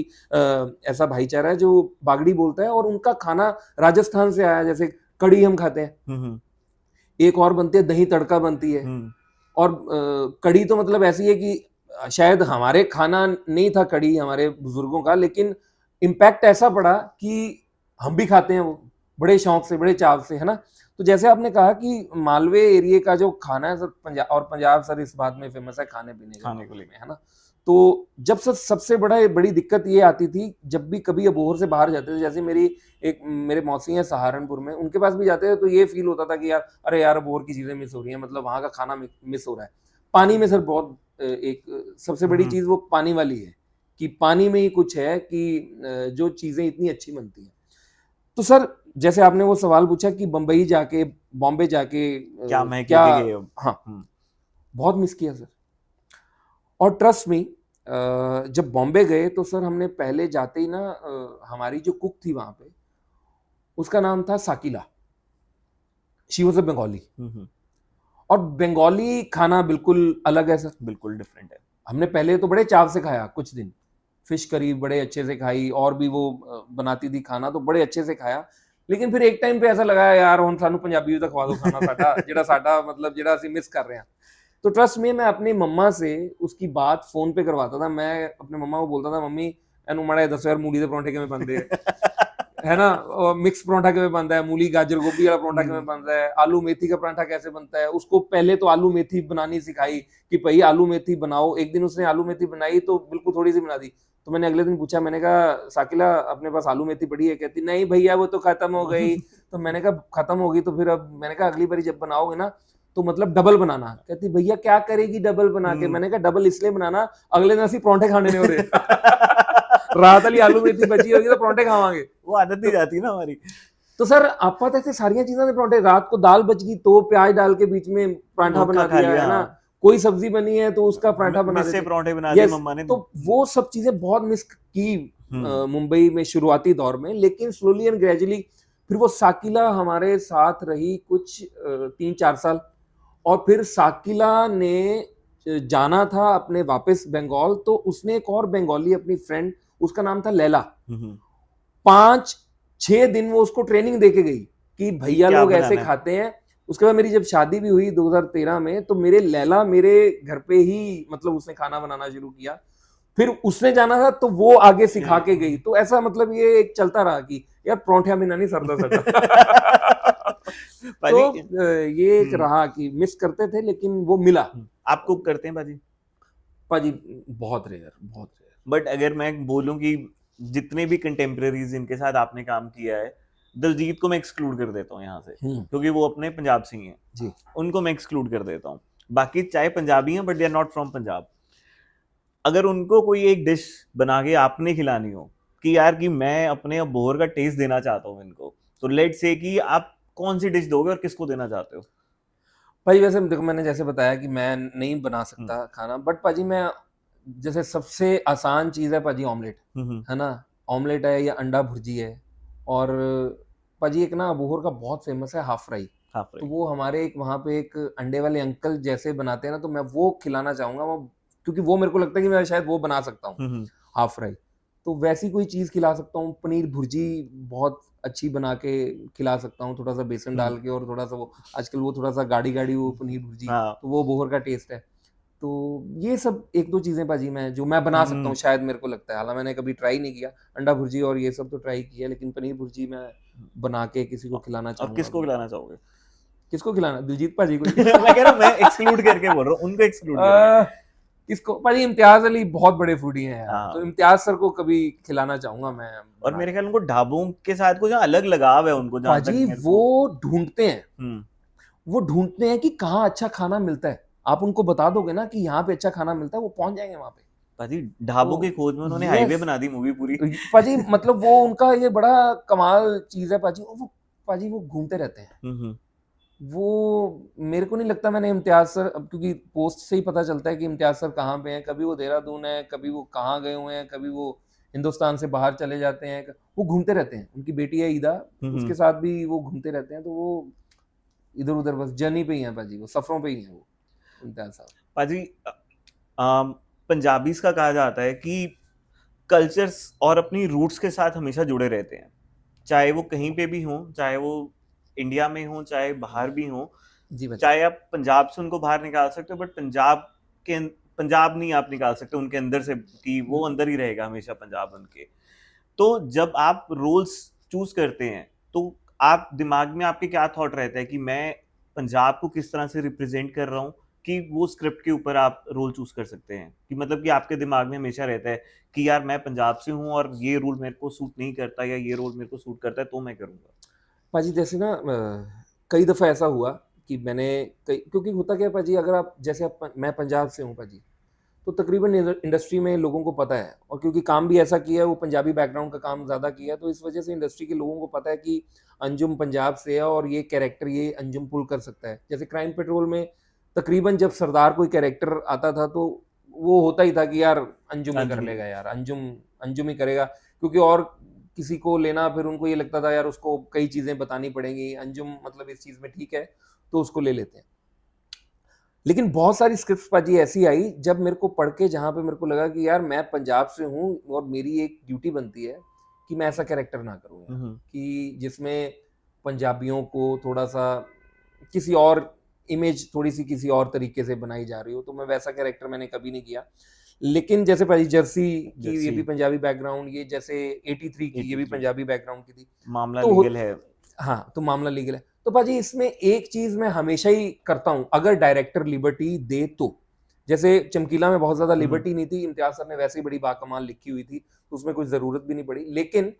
ऐसा भाईचारा है जो बागड़ी बोलता है, और उनका खाना राजस्थान से आया। जैसे कड़ी हम खाते हैं, एक और बनती है दही तड़का बनती है, और कड़ी तो मतलब ऐसी है कि शायद हमारे खाना नहीं था कड़ी हमारे बुजुर्गों का, लेकिन इम्पैक्ट ऐसा पड़ा कि हम भी खाते हैं वो बड़े शौक से, बड़े चाव से, है ना। तो जैसे आपने कहा कि मालवे एरिया का जो खाना है सर, पंजाब सर इस बात में फेमस है खाने पीने के मामले में, है ना। तो जब सबसे बड़ी दिक्कत ये आती थी, जब भी कभी अबोहर से बाहर जाते थे, जैसे मेरे मौसी हैं सहारनपुर में, उनके पास भी जाते थे तो ये फील होता था कि यार अरे यार अबोहर की चीज़ें मिस हो रही हैं, मतलब वहाँ का खाना मिस हो रहा है। पानी में सर बहुत एक सबसे बड़ी चीज़ वो पानी वाली है कि पानी में ही कुछ है कि जो चीज़ें इतनी अच्छी बनती हैं। तो सर जैसे आपने वो सवाल पूछा कि बम्बई जाके, बॉम्बे जाके क्या मैं क्या, कहते गए अब? हाँ बहुत मिस किया सर। और ट्रस्ट मी, जब बॉम्बे गए तो सर हमने पहले जाते ही ना, हमारी जो कुक थी वहां पे, उसका नाम था Shakila. She was a Bengali. और बंगाली खाना बिल्कुल अलग है सर, बिल्कुल डिफरेंट है। हमने पहले तो बड़े चाव से खाया, कुछ दिन फिश करी बड़े अच्छे से खाई, और भी वो बनाती थी खाना तो बड़े अच्छे से खाया। लेकिन फिर एक टाइम पे ऐसा लगा यार हुण सानू पंजाबी भी तो खवा दो खाना साडा जेड़ा साडा मतलब जेड़ा ਅਸੀਂ मिस कर रहे हैं। तो ट्रस्ट में मैं अपनी मम्मा से उसकी बात फोन पे करवाता था। मैं अपने मम्मा को बोलता था मम्मी एनू माड़ा दसो यार मूली दे परौंठे किवें बनदे है ना, मिक्स परांठा किवें बनता है, मूली गाजर गोभी वाला परांठा किवें बनता है, आलू मेथी का परांठा कैसे बनता है। उसको पहले तो आलू मेथी बनानी सिखाई कि भाई आलू मेथी बनाओ। एक दिन उसने आलू मेथी बनाई तो बिल्कुल थोड़ी सी बना दी। तो मैंने अगले दिन पूछा, मैंने कहा साकिला अपने पास आलू मेथी पड़ी है? कहती नहीं भैया वो तो खत्म हो गई। तो मैंने कहा खत्म हो गई तो फिर अब मैंने कहा अगली बारी जब बनाओगे ना तो मतलब डबल बनाना। कहती भैया क्या करेगी डबल बना के? मैंने कहा डबल इसलिए बनाना अगले दिन असि परांठे खाने नहीं हो रहे रात वाली आलू मेथी बची होगी तो परांठे खावांगे। वो आदत नहीं जाती ना हमारी। तो सर ਆਪਾਂ ਤਾਂ ਇੱਥੇ ਸਾਰੀਆਂ ਚੀਜ਼ਾਂ ਦੇ ਪਰੌਂਠੇ, रात को दाल बच गई तो प्याज डाल के बीच में परांठा बना दिया है ना, कोई सब्जी बनी है तो उसका परांठा बना देते, परांठे बना दिए मम्मा ने। तो वो सब चीजें बहुत मिस की मुंबई में शुरुआती दौर में। लेकिन स्लोली एंड ग्रेजुअली फिर वो साकिला हमारे साथ रही कुछ 3-4 साल, और फिर साकिला ने जाना था अपने वापस बंगाल, तो उसने एक और बंगाली अपनी फ्रेंड, उसका नाम था लैला, 5-6 दिन वो उसको ट्रेनिंग देके गई कि भैया लोग ऐसे खाते हैं। उसके बाद मेरी जब शादी भी हुई 2013 में, तो मेरे लैला मेरे घर पे ही मतलब उसने खाना बनाना शुरू किया। फिर उसने जाना था तो वो आगे सिखा के गई। तो ऐसा मतलब ये एक चलता रहा कि यार परांठा बिना नहीं सरदा सरदा। तो ये एक रहा कि मिस करते थे लेकिन वो मिला। आप कुक करते हैं पाजी? पाजी बहुत रेयर, बहुत रेयर। बट अगर मैं बोलूं कि जितने भी कंटेम्परेरीज इनके साथ आपने काम किया है, दिलजीत को मैं एक्सक्लूड कर देता हूँ यहाँ से, क्योंकि वो अपने पंजाब से ही हैं जी, उनको मैं एक्सक्लूड कर देता हूँ। बाकी चाहे पंजाबी हैं but they are not from Punjab. अगर उनको कोई एक डिश बना के आपने खिलानी हो कि यार कि मैं अपने अबोहर का टेस्ट देना चाहता हूँ इनको, तो लेट्स से कि आप कौन सी डिश दोगे और किसको देना चाहते हो? भाई वैसे देखो मैंने जैसे बताया कि मैं नहीं बना सकता खाना, बट पाजी मैं जैसे सबसे आसान चीज है पाजी ऑमलेट, है ना, ऑमलेट है या अंडा भुर्जी है। और पाजी एक ना अबोहर का बहुत फेमस है हाफ फ्राई, तो वो हमारे एक वहाँ पे एक अंडे वाले अंकल जैसे बनाते हैं ना, तो मैं वो खिलाना चाहूंगा वो, क्योंकि वो मेरे को लगता है कि मैं शायद वो बना सकता हूँ हाफ फ्राई। तो वैसी कोई चीज खिला सकता हूँ। पनीर भुर्जी बहुत अच्छी बना के खिला सकता हूँ, थोड़ा सा बेसन डाल के, और थोड़ा सा वो आजकल वो थोड़ा सा गाढ़ी गाढ़ी वो पनीर भुर्जी, तो वो बोहर का टेस्ट है। तो ये सब 1-2 चीजें पाजी मैं जो मैं बना सकता हूँ शायद, मेरे को लगता है। हालांकि मैंने कभी ट्राई नहीं किया अंडा भुर्जी और ये सब तो ट्राई किया, लेकिन पनीर भुर्जी मैं बना के किसी को खिलाना चाहूंगा। और किसको खिलाना चाहोगे? किसको खिलाना? दिलजीत पाजी को। मैं कह रहा हूँ, मैं एक्सक्लूड करके बोल रहा हूँ, उनको एक्सक्लूड किसको? पाजी इम्तियाज अली बहुत बड़े फूडी हैं यार, तो इम्तियाज सर को कभी खिलाना चाहूंगा मैं। और मेरे ख्याल उनको ढाबों के साथ कुछ अलग लगाव है उनको। पाजी वो ढूंढते हैं, वो ढूंढते हैं कि कहाँ अच्छा खाना मिलता है। आप उनको बता दोगे ना कि यहाँ पे अच्छा खाना मिलता है, वो पहुंच जाएंगे वहां पे। पाजी ढाबों की खोज में उन्होंने हाईवे बना दी मूवी पूरी। पाजी मतलब वो उनका ये बड़ा कमाल चीज है पाजी। वो पाजी वो घूमते रहते हैं। वो मेरे को नहीं लगता मैंने इम्तियाज सर, अब क्योंकि पोस्ट से ही पता चलता है कि इम्तियाज सर कहाँ पे हैं, कभी वो देहरादून है, कभी वो कहाँ गए हुए हैं, कभी वो हिंदुस्तान से बाहर चले जाते हैं, वो घूमते रहते हैं। उनकी बेटी है ईदा, उसके साथ भी वो घूमते रहते हैं। तो वो इधर उधर बस जर्नी पे ही है पाजी, वो सफरों पे ही है वो इम्तियाज साहब। पाजी पंजाबीज का कहा जाता है कि कल्चर्स और अपनी रूट्स के साथ हमेशा जुड़े रहते हैं, चाहे वो कहीं पे भी हों, चाहे वो इंडिया में हो, चाहे बाहर भी हो। चाहे आप पंजाब से उनको बाहर निकाल सकते हो, बट पंजाब नहीं आप निकाल सकते उनके अंदर से, कि वो अंदर ही रहेगा हमेशा पंजाब उनके। तो जब आप रोल्स चूज करते हैं तो आप दिमाग में आपके क्या थॉट रहता है कि मैं पंजाब को किस तरह से रिप्रेजेंट कर रहा हूँ, कि वो स्क्रिप्ट के ऊपर आप रोल चूज कर सकते हैं, कि मतलब कि आपके दिमाग में हमेशा रहता है कि यार मैं पंजाब से हूँ और ये रोल मेरे को सूट नहीं करता या ये रोल मेरे को सूट करता है तो मैं करूँगा? पाजी जैसे ना कई दफ़ा ऐसा हुआ कि मैंने क्योंकि होता क्या है पाजी, अगर आप जैसे मैं पंजाब से हूँ पाजी, तो तकरीबन इंडस्ट्री में लोगों को पता है, और क्योंकि काम भी ऐसा किया है, वो पंजाबी बैकग्राउंड का काम ज़्यादा किया है, तो इस वजह से इंडस्ट्री के लोगों को पता है कि अंजुम पंजाब से है और ये कैरेक्टर ये अंजुम पुल कर सकता है। जैसे क्राइम पेट्रोल में तकरीबन जब सरदार कोई कैरेक्टर आता था तो वो होता ही था कि यार अंजुम ही कर लेगा, यार अंजुम ही करेगा, क्योंकि और किसी को लेना फिर उनको ये लगता था यार उसको कई चीज़ें बतानी पड़ेंगी, अंजुम मतलब इस चीज़ में ठीक है तो उसको ले लेते हैं। लेकिन बहुत सारी स्क्रिप्ट्स पाजी ऐसी आई जब मेरे को पढ़ के, जहाँ पे मेरे को लगा कि यार मैं पंजाब से हूँ और मेरी एक ड्यूटी बनती है कि मैं ऐसा कैरेक्टर ना करूँ कि जिसमें पंजाबियों को थोड़ा सा किसी और इमेज थोड़ी सी किसी और तरीके से बनाई जा रही हो, तो मैं वैसा कैरेक्टर मैंने कभी नहीं किया। लेकिन जैसे पाजी जर्सी की ये भी पंजाबी बैकग्राउंड, ये जैसे 83 की ये भी पंजाबी बैकग्राउंड की थी, मामला तो लीगल है। हाँ, तो मामला लीगल है। तो पाजी इसमें एक चीज मैं हमेशा ही करता हूँ, अगर डायरेक्टर लिबर्टी दे तो, जैसे चमकीला में बहुत ज्यादा लिबर्टी नहीं थी, इम्तियाज सर ने वैसे ही बड़ी बाकमाल लिखी हुई थी, तो उसमें कुछ जरूरत भी नहीं पड़ी। लेकिन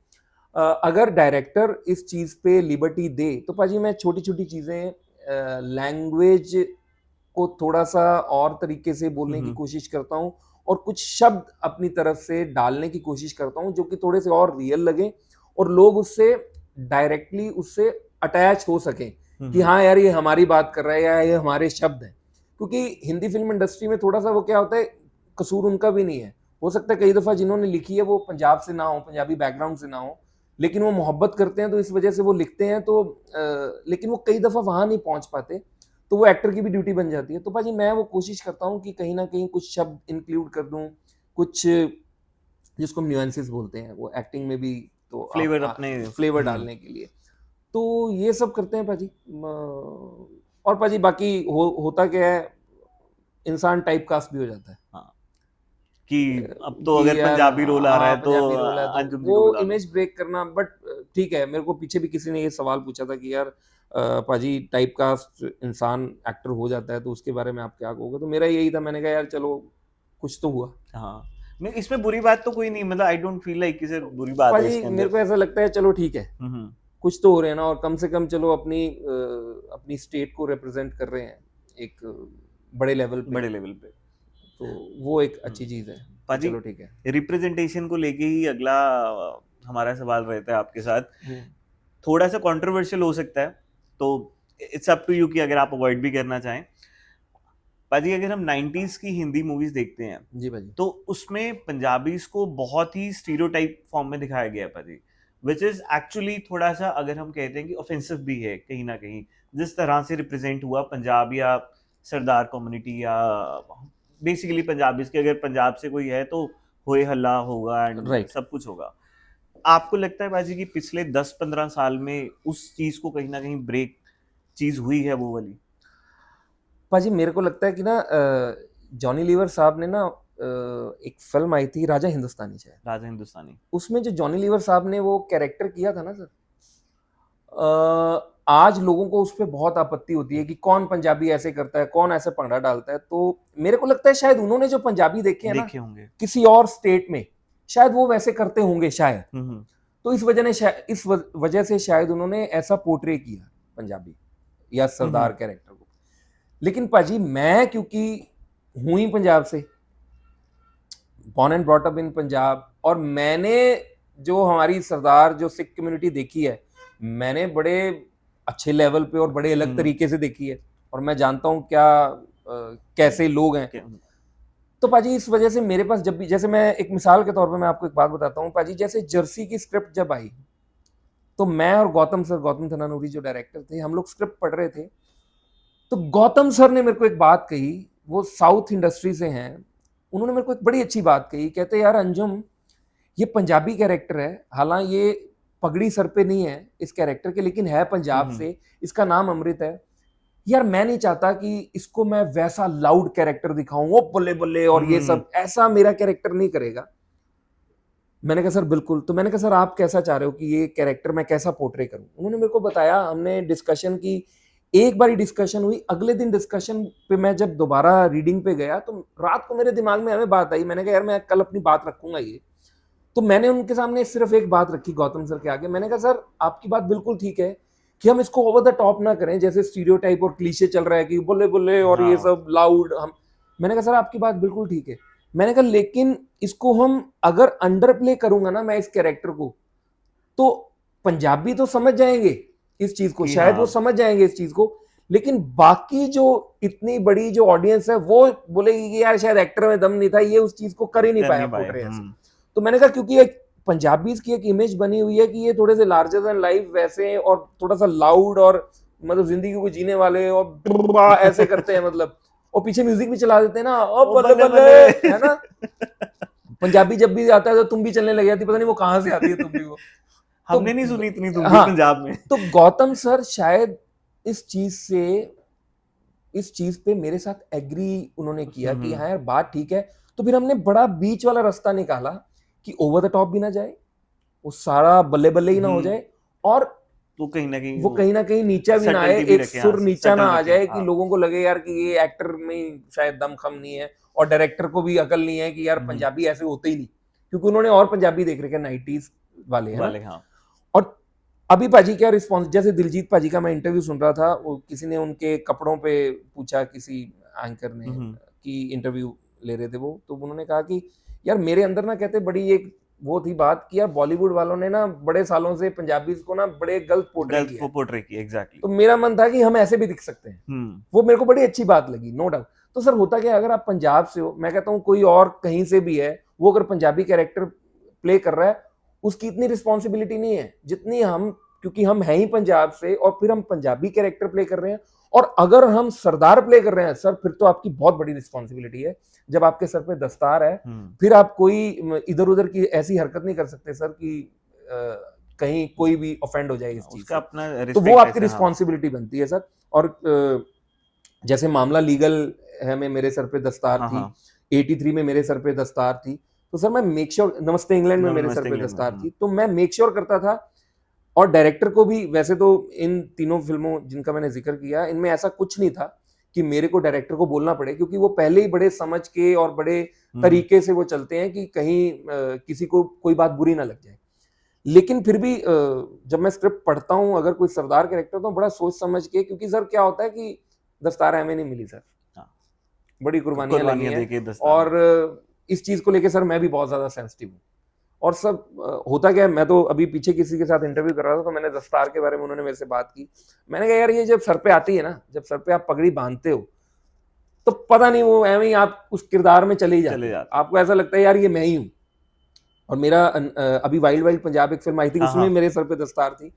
अगर डायरेक्टर इस चीज पे लिबर्टी दे तो पाजी मैं छोटी छोटी चीजें, लैंग्वेज को थोड़ा सा और तरीके से बोलने की कोशिश करता हूँ और कुछ शब्द अपनी तरफ से डालने की कोशिश करता हूँ जो कि थोड़े से और रियल लगे और लोग उससे डायरेक्टली उससे अटैच हो सकें कि हाँ यार ये हमारी बात कर रहा है या ये हमारे शब्द हैं। क्योंकि हिंदी फिल्म इंडस्ट्री में थोड़ा सा वो क्या होता है, कसूर उनका भी नहीं है, हो सकता है कई दफ़ा जिन्होंने लिखी है वो पंजाब से ना हो, पंजाबी बैकग्राउंड से ना हो, लेकिन वो मोहब्बत करते हैं तो इस वजह से वो लिखते हैं, तो लेकिन वो कई दफ़ा वहाँ नहीं पहुँच पाते, तो वो एक्टर की भी ड्यूटी बन जाती है। तो पाजी मैं वो कोशिश करता हूँ कि कहीं ना कहीं कुछ शब्द इंक्लूड कर दूँ, कुछ जिसको हम न्यूएंसेस बोलते हैं, वो एक्टिंग में भी तो फ्लेवर अपने फ्लेवर डालने के लिए, तो ये सब करते हैं पाजी। और पाजी बाकी होता क्या है, इंसान टाइप कास्ट भी हो जाता है। हाँ, कि अब तो अगर पंजाबी रोल आ रहा है तो अंजुम जी को वो बुला लो। इमेज ब्रेक करना, बट ठीक है। मेरे को पीछे भी किसी ने ये सवाल पूछा था कि यार पाजी टाइप कास्ट इंसान एक्टर हो जाता है तो उसके बारे में आप क्या कहोगे, तो मेरा यही था, मैंने कहा यार चलो कुछ तो हुआ। हाँ, मैं इसमें बुरी बात तो कोई नहीं, मतलब आई डोंट फील लाइक किसी बुरी बात है पाजी इसके अंदर। मेरे को ऐसा लगता है चलो ठीक है, कुछ तो हो रहे हैं ना, और कम से कम चलो अपनी स्टेट को रिप्रेजेंट कर रहे हैं एक बड़े लेवल पे, तो वो एक अच्छी चीज है। पाजी चलो ठीक है, रिप्रेजेंटेशन को लेके ही अगला हमारा सवाल रहता है आपके साथ, थोड़ा सा कंट्रोवर्शियल हो सकता है, तो इट्स अप टू यू कि अगर आप अवॉइड भी करना चाहें। पाजी अगर हम 90s की हिंदी मूवीज देखते हैं जी पाजी, तो उसमें पंजाबीज को बहुत ही स्टीरियोटाइप फॉर्म में दिखाया गया है पाजी, विच इज एक्चुअली थोड़ा सा, अगर हम कहते हैं कि ऑफेंसिव भी है कहीं ना कहीं, जिस तरह से रिप्रेजेंट हुआ पंजाब या सरदार कम्युनिटी या बेसिकली पंजाबीज के, अगर पंजाब से कोई है तो होए हल्ला होगा एंड सब कुछ होगा। आपको लगता है बाजी कि पिछले 10-15 साल में उस चीज को कहीं ना कहीं ब्रेक चीज हुई है वो वाली? पाजी मेरे को लगता है कि ना जॉनी लीवर साहब ने ना एक फिल्म आई थी राजा हिंदुस्तानी, शायद राजा हिंदुस्तानी, उसमें जो जॉनी लीवर साहब ने वो कैरेक्टर किया था ना सर, आज लोगों को उस पर बहुत आपत्ति होती है कि कौन पंजाबी ऐसे करता है, कौन ऐसे पंगड़ा डालता है। तो मेरे को लगता है शायद उन्होंने जो पंजाबी देखे हैं ना किसी और स्टेट में, शायद वो वैसे करते होंगे शायद, तो इस वजह से शायद उन्होंने ऐसा पोर्ट्रे किया पंजाबी या सरदार कैरेक्टर को। लेकिन पाजी मैं क्योंकि हूं ही पंजाब से, born and brought up in Punjab, और मैंने जो हमारी सरदार जो सिख कम्युनिटी देखी है, मैंने बड़े अच्छे लेवल पे और बड़े अलग तरीके से देखी है, और मैं जानता हूँ क्या कैसे लोग हैं। तो पाजी इस वजह से मेरे पास जब भी, जैसे मैं एक मिसाल के तौर पे मैं आपको एक बात बताता हूँ पाजी, जैसे जर्सी की स्क्रिप्ट जब आई तो मैं और गौतम थनानूरी जो डायरेक्टर थे, हम लोग स्क्रिप्ट पढ़ रहे थे, तो गौतम सर ने मेरे को एक बात कही, वो साउथ इंडस्ट्री से हैं, उन्होंने मेरे को एक बड़ी अच्छी बात कही, कहते यार अंजुम ये पंजाबी कैरेक्टर है, हालांकि ये पगड़ी सर पे नहीं है इस कैरेक्टर के, लेकिन है पंजाब से, इसका नाम अमृत है, यार मैं नहीं चाहता कि इसको मैं वैसा लाउड कैरेक्टर दिखाऊं, वो बल्ले बल्ले और ये सब, ऐसा मेरा कैरेक्टर नहीं करेगा। मैंने कहा सर बिल्कुल। तो मैंने कहा सर आप कैसा चाह रहे हो कि ये कैरेक्टर मैं कैसा पोर्ट्रे करूं? उन्होंने मेरे को बताया, हमने डिस्कशन की एक बारी डिस्कशन हुई, अगले दिन डिस्कशन पे मैं जब दोबारा रीडिंग पे गया तो रात को मेरे दिमाग में हमें बात आई, मैंने कहा यार मैं कल अपनी बात रखूंगा ये। तो मैंने उनके सामने सिर्फ एक बात रखी गौतम सर के आगे, मैंने कहा सर आपकी बात बिल्कुल ठीक है कि हम इसको ओवर द टॉप ना करें, जैसे स्टीरियोटाइप और क्लीशे चल रहा है कि बोले बोले और ये सब लाउड, हम मैंने कहा सर आपकी बात बिल्कुल ठीक है, मैंने कहा लेकिन इसको हम अगर अंडर प्ले करूंगा ना मैं इस कैरेक्टर को, तो पंजाबी तो समझ जाएंगे इस चीज को, शायद वो समझ जाएंगे इस चीज को, लेकिन बाकी जो इतनी बड़ी जो ऑडियंस है वो बोलेगी कि यार शायद एक्टर में दम नहीं था, ये उस चीज को कर ही नहीं पाया पोर्ट्रे ऐसे। तो मैंने कहा क्योंकि एक पंजाबीज की एक इमेज बनी हुई है कि ये थोड़े से लार्जर देन लाइफ वैसे और थोड़ा सा लाउड और मतलब जिंदगी को जीने वाले और ऐसे करते हैं, मतलब और पीछे म्यूजिक भी चला देते हैं ना, ओ बल्ले बल्ले, है ना। पंजाबी जब भी आता है तो तुम भी चलने लग जाती, पता नहीं वो कहाँ से आती है तुम भी वो, हमने नहीं सुनी इतनी तुम भी पंजाब में। तो गौतम सर शायद इस चीज पे मेरे साथ एग्री उन्होंने किया कि हाँ यार बात ठीक है। तो फिर हमने बड़ा बीच वाला रास्ता निकाला कि ओवर द टॉप भी ना जाए, वो सारा बल्ले बल्ले ही ना हो जाए, और वो कहीं ना कहीं नीचा भी ना आए, एक सुर नीचा ना आ जाए कि लोगों को लगे यार कि ये एक्टर में शायद दम खम नहीं है, और डायरेक्टर को भी अकल नहीं है कि यार पंजाबी ऐसे होते ही नहीं, क्योंकि उन्होंने और पंजाबी देख रखे 90s वाले हैं। हाँ। और अभी पाजी क्या रिस्पॉन्स, जैसे दिलजीत पाजी का मैं इंटरव्यू सुन रहा था, वो किसी ने उनके कपड़ों पे पूछा, किसी एंकर ने कि इंटरव्यू ले रहे थे वो, तो उन्होंने कहा कि यार मेरे अंदर ना कहते बड़ी एक वो थी बात कि यार बॉलीवुड वालों ने ना बड़े सालों से पंजाबी को ना बड़े गलत पोर्ट्रे किया। एग्जैक्टली। तो मेरा मन था कि हम ऐसे भी दिख सकते हैं, वो मेरे को बड़ी अच्छी बात लगी, नो डाउट। तो सर होता क्या, अगर आप पंजाब से हो, मैं कहता हूँ कोई और कहीं से भी है, वो अगर पंजाबी कैरेक्टर प्ले कर रहा है उसकी इतनी रिस्पॉन्सिबिलिटी नहीं है जितनी हम, क्योंकि हम हैं ही पंजाब से और फिर हम पंजाबी कैरेक्टर प्ले कर रहे हैं, और अगर हम सरदार प्ले कर रहे हैं सर, फिर तो आपकी बहुत बड़ी रिस्पॉन्सिबिलिटी है। जब आपके सर पे दस्तार है, फिर आप कोई इधर उधर की ऐसी हरकत नहीं कर सकते सर कि कहीं कोई भी ऑफेंड हो जाए इस चीज से, तो वो आपकी रिस्पॉन्सिबिलिटी बनती है सर। और जैसे मामला लीगल है में मेरे सर पे दस्तार थी, 83 में मेरे सर पे दस्तार थी, तो सर मैं मेक श्योर, नमस्ते इंग्लैंड में मेरे सर पे दस्तार थी, तो मैं मेक श्योर करता था, और डायरेक्टर को भी, वैसे तो इन तीनों फिल्मों जिनका मैंने जिक्र किया इनमें ऐसा कुछ नहीं था कि मेरे को डायरेक्टर को बोलना पड़े, क्योंकि वो पहले ही बड़े समझ के और बड़े तरीके से वो चलते हैं कि कहीं किसी को कोई बात बुरी ना लग जाए। लेकिन फिर भी जब मैं स्क्रिप्ट पढ़ता हूँ, अगर कोई सरदार कैरेक्टर, तो बड़ा सोच समझ के, क्योंकि सर क्या होता है कि दस्तार हमें नहीं मिली सर, बड़ी कुर्बानियां लगी हैं, और इस चीज को लेके सर मैं भी बहुत ज्यादा सेंसिटिव हूँ। और सब होता क्या है, मैं तो अभी पीछे किसी के साथ इंटरव्यू कर रहा था, तो मैंने दस्तार के बारे में, उन्होंने मेरे से बात की, मैंने कहा यार ये जब सर पे आती है ना, जब सर पे आप पगड़ी बांधते हो, तो पता नहीं वो ऐਵੇਂ ही आप उस किरदार में चले जाते, आपको ऐसा लगता है यार ये मैं ही हूँ। और मेरा अभी वाइल्ड वाइल्ड पंजाब एक फिल्म आई थी, उसमें मेरे सर पे दस्तार थी,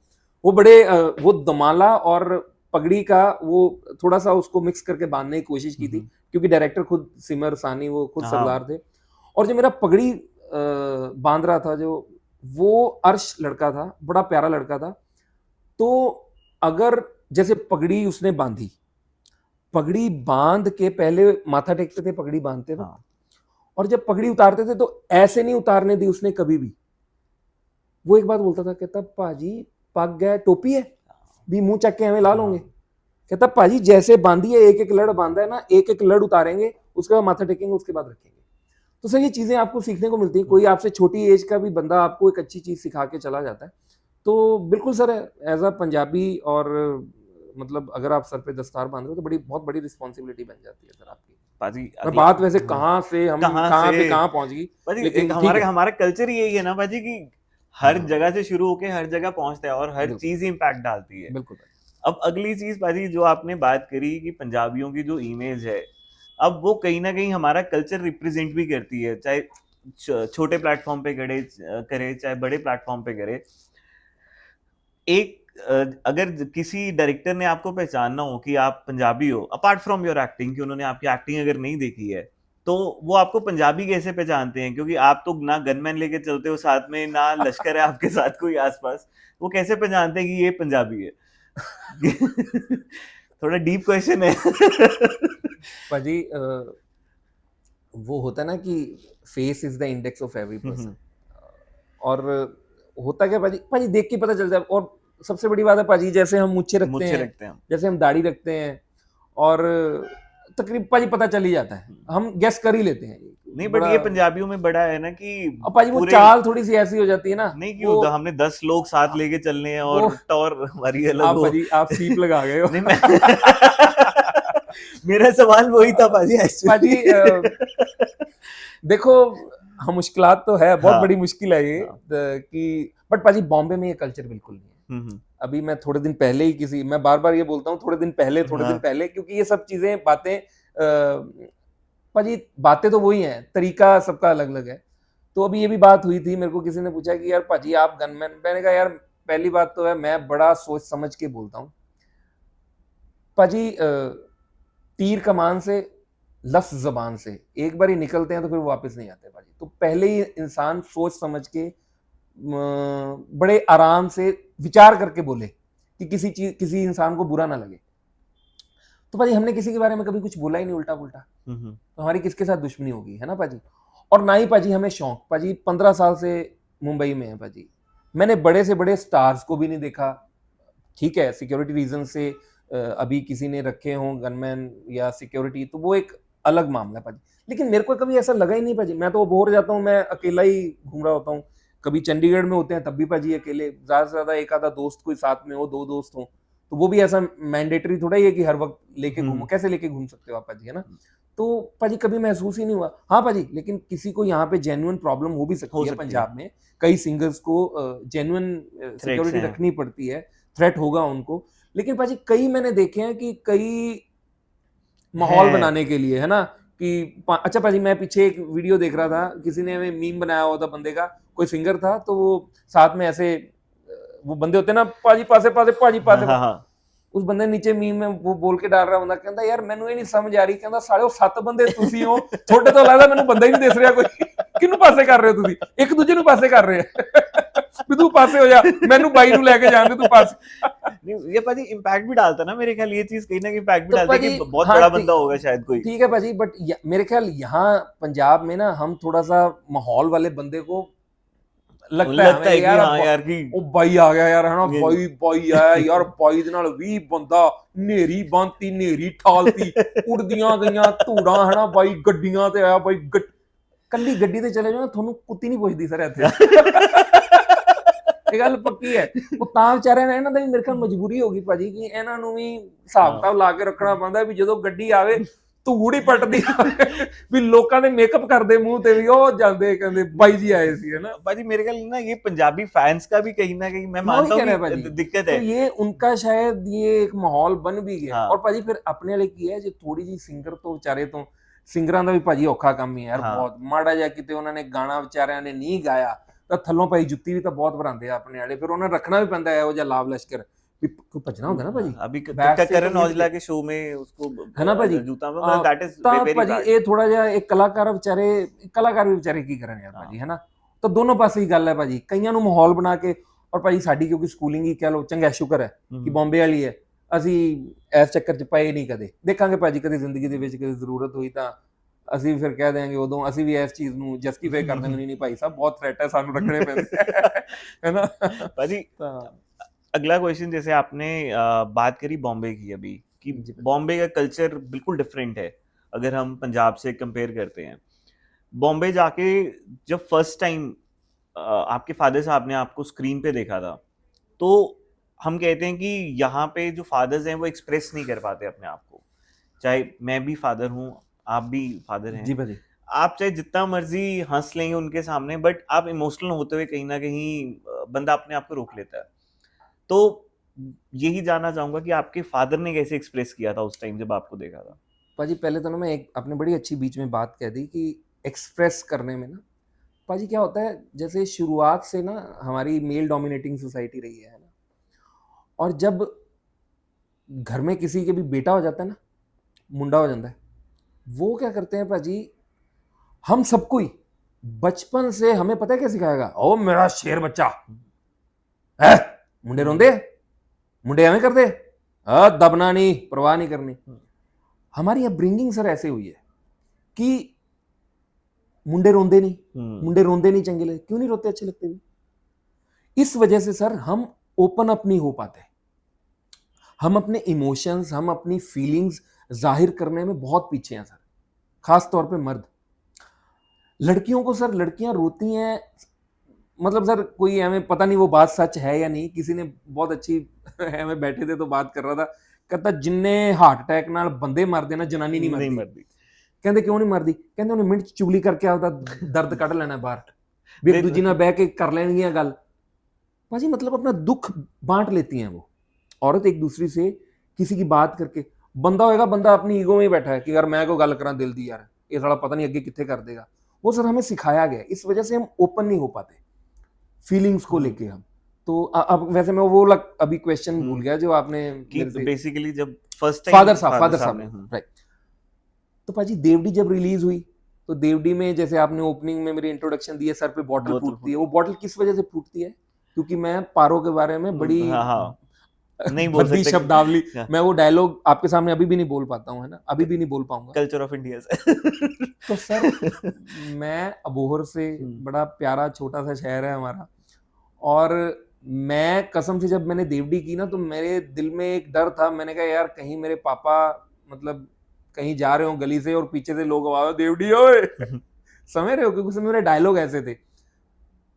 वो बड़े वो दमाला और पगड़ी का वो थोड़ा सा उसको मिक्स करके बांधने की कोशिश की थी, क्योंकि डायरेक्टर खुद सिमर सानी वो खुद सरदार थे, और जो मेरा पगड़ी बांध रहा था, जो वो अर्श लड़का था, बड़ा प्यारा लड़का था, तो अगर जैसे पगड़ी उसने बांधी, पगड़ी बांध के पहले माथा टेकते थे, पगड़ी बांधते थे, और जब पगड़ी उतारते थे तो ऐसे नहीं उतारने दी उसने कभी भी। वो एक बात बोलता था, कहता पाजी पग गया, टोपी है भी मुंह चक के हमें ला लोगे, कहता पाजी जैसे बांधी है, एक एक लड़ बांधा है ना, एक एक लड़ उतारेंगे, उसके बाद माथा टेकेंगे, उसके बाद रखेंगे। तो सर ये चीजें आपको सीखने को मिलती है, कोई आपसे छोटी एज का भी बंदा आपको एक अच्छी चीज सिखा के चला जाता है। तो बिल्कुल सर एज अ पंजाबी, और मतलब अगर आप सर पे दस्तार बांध रहे हो तो बहुत बड़ी रिस्पॉन्सिबिलिटी बन जाती है सर आपकी। पाजी बात वैसे कहाँ से हम कहाँ पहुंच गई, लेकिन हमारा कल्चर ही यही है ना पाजी कि हर जगह से शुरू होके हर जगह पहुंचता है, और हर चीज इम्पैक्ट डालती है। बिल्कुल। अब अगली चीज पाजी जो आपने बात करी कि पंजाबियों की जो इमेज है, अब वो कहीं ना कहीं हमारा कल्चर रिप्रेजेंट भी करती है, चाहे छोटे प्लेटफॉर्म पे करे चाहे बड़े प्लेटफॉर्म पे करे। एक अगर किसी डायरेक्टर ने आपको पहचानना हो कि आप पंजाबी हो, अपार्ट फ्रॉम योर एक्टिंग, कि उन्होंने आपकी एक्टिंग अगर नहीं देखी है, तो वो आपको पंजाबी कैसे पहचानते हैं? क्योंकि आप तो ना गनमैन लेके चलते हो साथ में, ना लश्कर है आपके साथ कोई आसपास, वो कैसे पहचानते हैं कि ये पंजाबी है? थोड़ा डीप क्वेश्चन है। पाजी वो होता है ना कि face is the index of every person, और होता क्या पाजी देख के पता चल जाए। और सबसे बड़ी बात है पाजी, जैसे हम मुच्छे रखते हैं, रखते हैं। जैसे हम दाढ़ी रखते हैं, और तकरीब पाजी पता चल ही जाता है, हम गेस कर ही लेते हैं। नहीं बट ये पंजाबियों में बड़ा है ना कि अब पाजी वो चाल थोड़ी सी ऐसी हो जाती है ना, नहीं कि हमने 10 लोग साथ लेके चलने हैं और टॉर हमारी अलग आप हो। पाजी आप सीप लगा गए हो। नहीं मैं मेरा सवाल वही था पाजी पाजी देखो हम मुश्किलात तो है, बहुत बड़ी मुश्किल है ये कि, बट पाजी बॉम्बे में ये कल्चर बिल्कुल नहीं है। अभी मैं थोड़े दिन पहले ही मैं बार बार ये बोलता हूँ थोड़े दिन पहले, क्योंकि ये सब चीजें बातें पाजी बातें तो वही हैं, तरीका सबका अलग अलग है। तो अभी ये भी बात हुई थी, मेरे को किसी ने पूछा कि यार पाजी आप गनमैन, मैंने कहा यार पहली बात तो है मैं बड़ा सोच समझ के बोलता हूँ पाजी, तीर कमान से लफ्ज़ ज़बान से एक बार ही निकलते हैं तो फिर वापस नहीं आते पाजी। तो पहले ही इंसान सोच समझ के बड़े आराम से विचार करके बोले कि किसी इंसान को बुरा ना लगे। तो पाजी हमने किसी के बारे में कभी कुछ बोला ही नहीं उल्टा पुल्टा, तो हमारी किसके साथ दुश्मनी होगी, है ना पाजी। और ना ही पाजी हमें शौक, पाजी 15 साल से मुंबई में है पाजी, मैंने बड़े से बड़े स्टार्स को भी नहीं देखा। ठीक है सिक्योरिटी रीजन से अभी किसी ने रखे हों गनमैन या सिक्योरिटी, तो वो एक अलग मामला है पाजी, लेकिन मेरे को कभी ऐसा लगा ही नहीं पाजी। मैं तो बोर हो जाता हूँ, मैं अकेला ही घूम रहा होता हूँ, कभी चंडीगढ़ में होते हैं तब भी पाजी अकेले, ज्यादा से ज्यादा एक आधा दोस्त कोई साथ में हो, 2 दोस्त हो, तो वो भी ऐसा मैंडेटरी थोड़ा ही है कि हर वक्त लेके घूमो, कैसे लेके घूम सकते हो आप पाजी, है ना। तो पाजी कभी महसूस ही नहीं हुआ। हाँ पाजी, लेकिन किसी को यहाँ पे जेन्युइन प्रॉब्लम हो भी सकती है पंजाब में, कई सिंगर्स को जेन्युइन सिक्योरिटी रखनी पड़ती है, थ्रेट होगा उनको, लेकिन पाजी कई मैंने देखे हैं कि कई माहौल बनाने के लिए, है ना, कि अच्छा पाजी मैं पीछे एक वीडियो देख रहा था, किसी ने मीम बनाया हुआ था बंदे का, कोई सिंगर था तो वो साथ में ऐसे वो बंदे होते ना पाजी पासे पाजी पासे, उस बंदे नीचे मीम में वो बोल के डाल रहा बंदा, कहता यार मैनू ये नहीं समझ आ रही, कहता साले 7 ਬੰਦੇ ਤੁਸੀਂ ਹੋ, ਤੁਹਾਡੇ ਤੋਂ ਲੱਗਦਾ ਮੈਨੂੰ ਬੰਦਾ ਹੀ ਨਹੀਂ ਦਿਸ ਰਿਹਾ ਕੋਈ, ਕਿਹਨੂੰ ਪਾਸੇ ਕਰ ਰਹੇ ਹੋ ਤੁਸੀਂ, ਇੱਕ ਦੂਜੇ ਨੂੰ ਪਾਸੇ ਕਰ ਰਹੇ ਆ ਵੀ ਤੂੰ ਪਾਸੇ ਹੋ ਜਾ, ਮੈਨੂੰ ਬਾਈ ਨੂੰ ਲੈ ਕੇ ਜਾਣ ਦੇ ਤੂੰ ਪਾਸੇ। नहीं ये पाजी इम्पैक्ट भी डालता ना मेरे ख्याल, ये चीज कहीं ना कहीं इम्पैक्ट भी डालता है कि बहुत बड़ा बंदा होगा शायद कोई। ठीक है पाजी, बट मेरे ख्याल यहाँ पंजाब में ना हम थोड़ा सा माहौल वाले बंदे को लगता है कि यार कि ओ भाई आ गया यार, है ना, भाई आया यार, भाई दे नाल 20 बंदा, नेरी बांती नेरी ठालती, उड़दियां गईयां धूड़ां, है ना भाई, गड्डियां ते आया भाई, कल्ली गड्डी ते चले जाओ ना थोनू कुत्ती नहीं पुछदी सर इत्थे। ਇਹ ਗੱਲ ਪੱਕੀ ਹੈ, ਉਹ ਤਾਂ ਵਿਚਾਰਿਆਂ ਨੇ, ਇਹਨਾਂ ਦਾ ਵੀ ਮੇਰੇ ਖਿਆਲ ਮਜਬੂਰੀ ਹੋ ਗਈ ਭਾਜੀ ਕਿ ਇਹਨਾਂ ਨੂੰ ਵੀ ਹਿਸਾਬ ਕਿਤਾਬ ਲਾ ਕੇ ਰੱਖਣਾ ਪੈਂਦਾ ਵੀ ਜਦੋਂ ਗੱਡੀ ਆਵੇ ਧੂੜ ਹੀ ਪਟਦੀ ਵੀ ਲੋਕਾਂ ਦੇ ਮੇਕਅਪ ਕਰਦੇ ਮੂੰਹ ਤੇ ਵੀ ਉਹ ਜਾਂਦੇ ਕਹਿੰਦੇ ਬਾਈ ਜੀ ਆਏ ਸੀ, है ना भाजी। मेरे ख्याल ना ये पंजाबी फैंस का भी कहीं ना कहीं मैं मानता हूँ कि दिक्कत है, तो ये उनका शायद ये एक माहौल बन भी गया। और भाजी फिर अपने वाले की है जो थोड़ी जी सिंगर तो ਵਿਚਾਰੇ ਤੋਂ ਸਿੰਗਰਾਂ ਦਾ ਵੀ ਭਾਜੀ ਔਖਾ ਕੰਮ ਹੀ ਯਾਰ, ਬਹੁਤ ਮਾੜਾ ਜਿਹਾ ਕਿਤੇ ਉਹਨਾਂ ਨੇ ਗਾਣਾ ਵਿਚਾਰਿਆਂ ਨੇ ਨਹੀਂ ਗਾਇਆ ਤਾਂ ਥੱਲੋਂ ਭਾਈ ਜੁੱਤੀ ਵੀ ਤਾਂ ਬਹੁਤ ਭਰਾਉਂਦੇ ਆ ਆਪਣੇ ਵਾਲੇ, ਫਿਰ ਉਹਨਾਂ ਨੂੰ ਰੱਖਣਾ ਵੀ ਪੈਂਦਾ ਹੈ ਇਹੋ ਜਿਹਾ ਲਾਭ ਲਸ਼ਕਰ ਵੀ ਕੋਈ ਭੱਜਣਾ ਹੁੰਦਾ ਨਾ ਭਾਜੀ। अभी करण औजला के शो में उसको है ना भाजी, जूता में मतलब दैट इज वेरी ਭਾਜੀ ਇਹ ਥੋੜਾ ਜਿਹਾ ਇੱਕ ਕਲਾਕਾਰ ਵੀ ਵਿਚਾਰੇ ਕੀ ਕਰਨ ਯਾਰ ਭਾਜੀ, ਹੈ ਨਾ। ਤਾਂ ਦੋਨੋਂ ਪਾਸੇ ਹੀ ਗੱਲ ਹੈ ਭਾਜੀ, ਕਈਆਂ ਨੂੰ ਮਾਹੌਲ ਬਣਾ ਕੇ, ਔਰ ਭਾਜੀ ਸਾਡੀ ਕਿਉਂਕਿ ਸਕੂਲਿੰਗ ਹੀ ਕਹਿ ਲਓ, ਚੰਗਾ ਸ਼ੁਕਰ ਹੈ ਕਿ ਬੰਬੇ ਵਾਲੀ ਹੈ, ਅਸੀਂ ਇਸ ਚੱਕਰ 'ਚ ਪਏ ਨਹੀਂ ਕਦੇ, ਦੇਖਾਂਗੇ ਭਾਜੀ ਕਦੇ ਜ਼ਿੰਦਗੀ ਦੇ ਵਿੱਚ ਕਦੇ ਜ਼ਰੂਰਤ ਹੋਈ ਤਾਂ ਅਸੀਂ ਫਿਰ ਕਹਿ ਦਿਆਂਗੇ, ਉਦੋਂ ਅਸੀਂ ਵੀ ਇਸ ਚੀਜ਼ ਨੂੰ ਜਸਟੀਫਾਈ ਕਰ ਦਾਂਗੇ, ਨਹੀਂ ਭਾਈ ਸਾਹਿਬ ਬਹੁਤ ਥ੍ਰੈਟ ਹੈ, ਸਾਨੂੰ ਰੱਖਣੇ ਪੈਂਦੇ, ਹੈ ਨਾ ਭਾਜੀ। अगला क्वेश्चन, जैसे आपने बात करी बॉम्बे की अभी, कि बॉम्बे का कल्चर बिल्कुल डिफरेंट है अगर हम पंजाब से कंपेयर करते हैं। बॉम्बे जाके जब फर्स्ट टाइम आपके फादर साहब ने आपको स्क्रीन पे देखा था, तो हम कहते हैं कि यहाँ पे जो फादर्स हैं वो एक्सप्रेस नहीं कर पाते अपने आप को, चाहे मैं भी फादर हूँ, आप भी फादर हैं जी भाई, आप चाहे जितना मर्जी हंस लेंगे उनके सामने, बट आप इमोशनल होते हुए कहीं ना कहीं बंदा अपने आप को रोक लेता है। तो यही जानना चाहूंगा कि आपके फादर ने कैसे एक्सप्रेस किया था उस टाइम जब आपको देखा था। पाजी पहले तो ना मैं आपने बड़ी अच्छी बीच में बात कह दी कि एक्सप्रेस करने में ना पाजी क्या होता है, जैसे शुरुआत से ना हमारी मेल डोमिनेटिंग सोसाइटी रही है ना, और जब घर में किसी के भी बेटा हो जाता है ना, मुंडा हो जाता है, वो क्या करते हैं पाजी, हम सबको ही बचपन से हमें पता है क्या सिखाएगा, ओ मेरा शेर बच्चा है, मुंडे रोंदे, मुंडे एवं करते, दबना नहीं, परवाह नहीं करनी। हमारी अपब्रिंगिंग सर ऐसे हुई है कि मुंडे रोंदे नहीं, मुंडे रोंदे नहीं चंगे लगते, क्यों नहीं रोते, अच्छे लगते भी। इस वजह से सर हम ओपन अप नहीं हो पाते। हम अपने इमोशंस, हम अपनी फीलिंग्स जाहिर करने में बहुत पीछे हैं सर, खास तौर पे मर्द। लड़कियों को सर, लड़कियां रोती हैं, मतलब सर कोई हमें पता नहीं वो बात सच है या नहीं, किसी ने बहुत अच्छी हमें बैठे थे तो बात कर रहा था, कहता जिन्ने हार्ट अटैक नाल बंदे मार देना जनानी नहीं नहीं मरदी। मरदी। ਕਹਿੰਦੇ ਕਿਉਂ ਨਹੀਂ ਮਰਦੀ? ਕਹਿੰਦੇ ਉਹਨੇ ਮਿੰਟ 'ਚ ਚੁਗਲੀ ਕਰਕੇ ਆਪਦਾ ਦਰਦ ਕੱਢ ਲੈਣਾ ਬਾਹਰ, ਵੀ ਇੱਕ ਦੂਜੀ ਨਾਲ ਬਹਿ ਕੇ ਕਰ ਲੈਣਗੀਆਂ ਗੱਲ। भाजी मतलब अपना दुख बांट लेती हैं वो औरत एक दूसरी से, किसी की बात करके। बंदा होएगा, बंदा अपनी ईगो में बैठा है कि यार मैं को गल करा दिल दी, यार ये साला पता नहीं आगे कितने कर देगा। वो सर हमें सिखाया गया, इस वजह से हम ओपन नहीं हो पाते फीलिंग्स को लेके हम। तो अब वैसे मैं वो अभी क्वेश्चन भूल गया जो आपने बेसिकली जब फर्स्ट टाइम फादर साहब ने, राइट। तो पाजी देवडी जब रिलीज हुई तो देवडी में जैसे आपने ओपनिंग में मेरी इंट्रोडक्शन दी है, सर पे बॉटल फूटती है। वो बॉटल किस वजह से फूटती है? क्योंकि मैं पारो के बारे में बड़ी नहीं बोल सकते शब्दावली, मैं वो डायलॉग आपके सामने अभी भी नहीं बोल पाता हूँ, है ना, अभी भी नहीं बोल पाऊंगा। कल्चर ऑफ इंडिया से तो सर मैं अबोहर से, बड़ा प्यारा छोटा सा शहर है हमारा, और मैं कसम से जब मैंने देवडी की ना तो मेरे दिल में एक डर था। मैंने कहा यार कहीं मेरे पापा मतलब कहीं जा रहे हो गली से और पीछे से लोग आवाज देवडी ओए समझ रहे हो, क्योंकि उसमें मेरे डायलॉग ऐसे थे।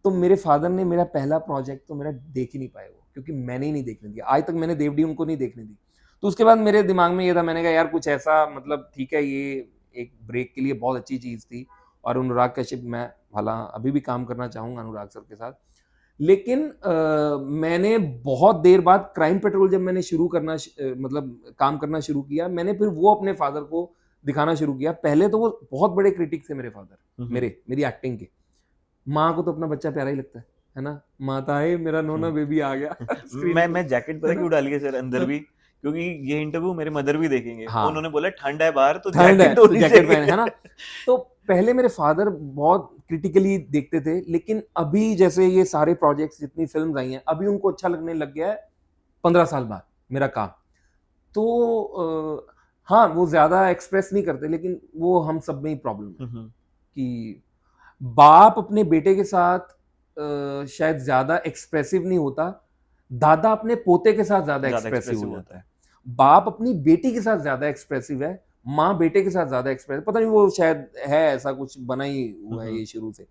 तो मेरे फादर ने मेरा पहला प्रोजेक्ट तो मेरा देख ही नहीं पाए वो, क्योंकि मैंने ही नहीं देखने दिया, आज तक मैंने देवडी उनको नहीं देखने दी। तो उसके बाद मेरे दिमाग में ये था, मैंने कहा यार कुछ ऐसा, मतलब ठीक है ये एक ब्रेक के लिए बहुत अच्छी चीज़ थी, और अनुराग कश्यप, मैं हालांकि अभी भी काम करना चाहूँगा अनुराग सर के साथ, लेकिन मैंने बहुत देर बाद क्राइम पेट्रोल जब मैंने शुरू करना मतलब काम करना शुरू किया, मैंने फिर वो अपने फादर को दिखाना शुरू किया। पहले तो वो बहुत बड़े क्रिटिक थे मेरे फादर, मेरी एक्टिंग के। माँ को तो अपना बच्चा प्यारा ही लगता है ना, माता है मेरा नोना बेबी आ गया। मैं जैकेट पता क्यों डाली है सर अंदर भी, क्योंकि ये इंटरव्यू मेरे मदर भी देखेंगे। हाँ। उन्होंने बोला ठंड है बाहर तो जैकेट पहने, है ना। तो पहले मेरे फादर बहुत क्रिटिकली देखते थे, लेकिन अभी जैसे ये सारे प्रोजेक्ट्स, जितनी फिल्म आई हैं, अभी उनको अच्छा लगने लग गया है 15 साल बाद मेरा काम। तो हाँ, वो ज्यादा एक्सप्रेस नहीं करते, लेकिन वो हम सब में ही प्रॉब्लम है कि बाप अपने बेटे के साथ शायद ज्यादा एक्सप्रेसिव नहीं होता, दादा अपने पोते के साथ ज्यादा एक्सप्रेसिव होता है। बाप अपनी बेटी के साथ ज्यादा एक्सप्रेसिव है, माँ बेटे के साथ ज्यादा एक्सप्रेसिव, पता नहीं वो शायद है ऐसा कुछ बना ही हुआ है ये शुरू से।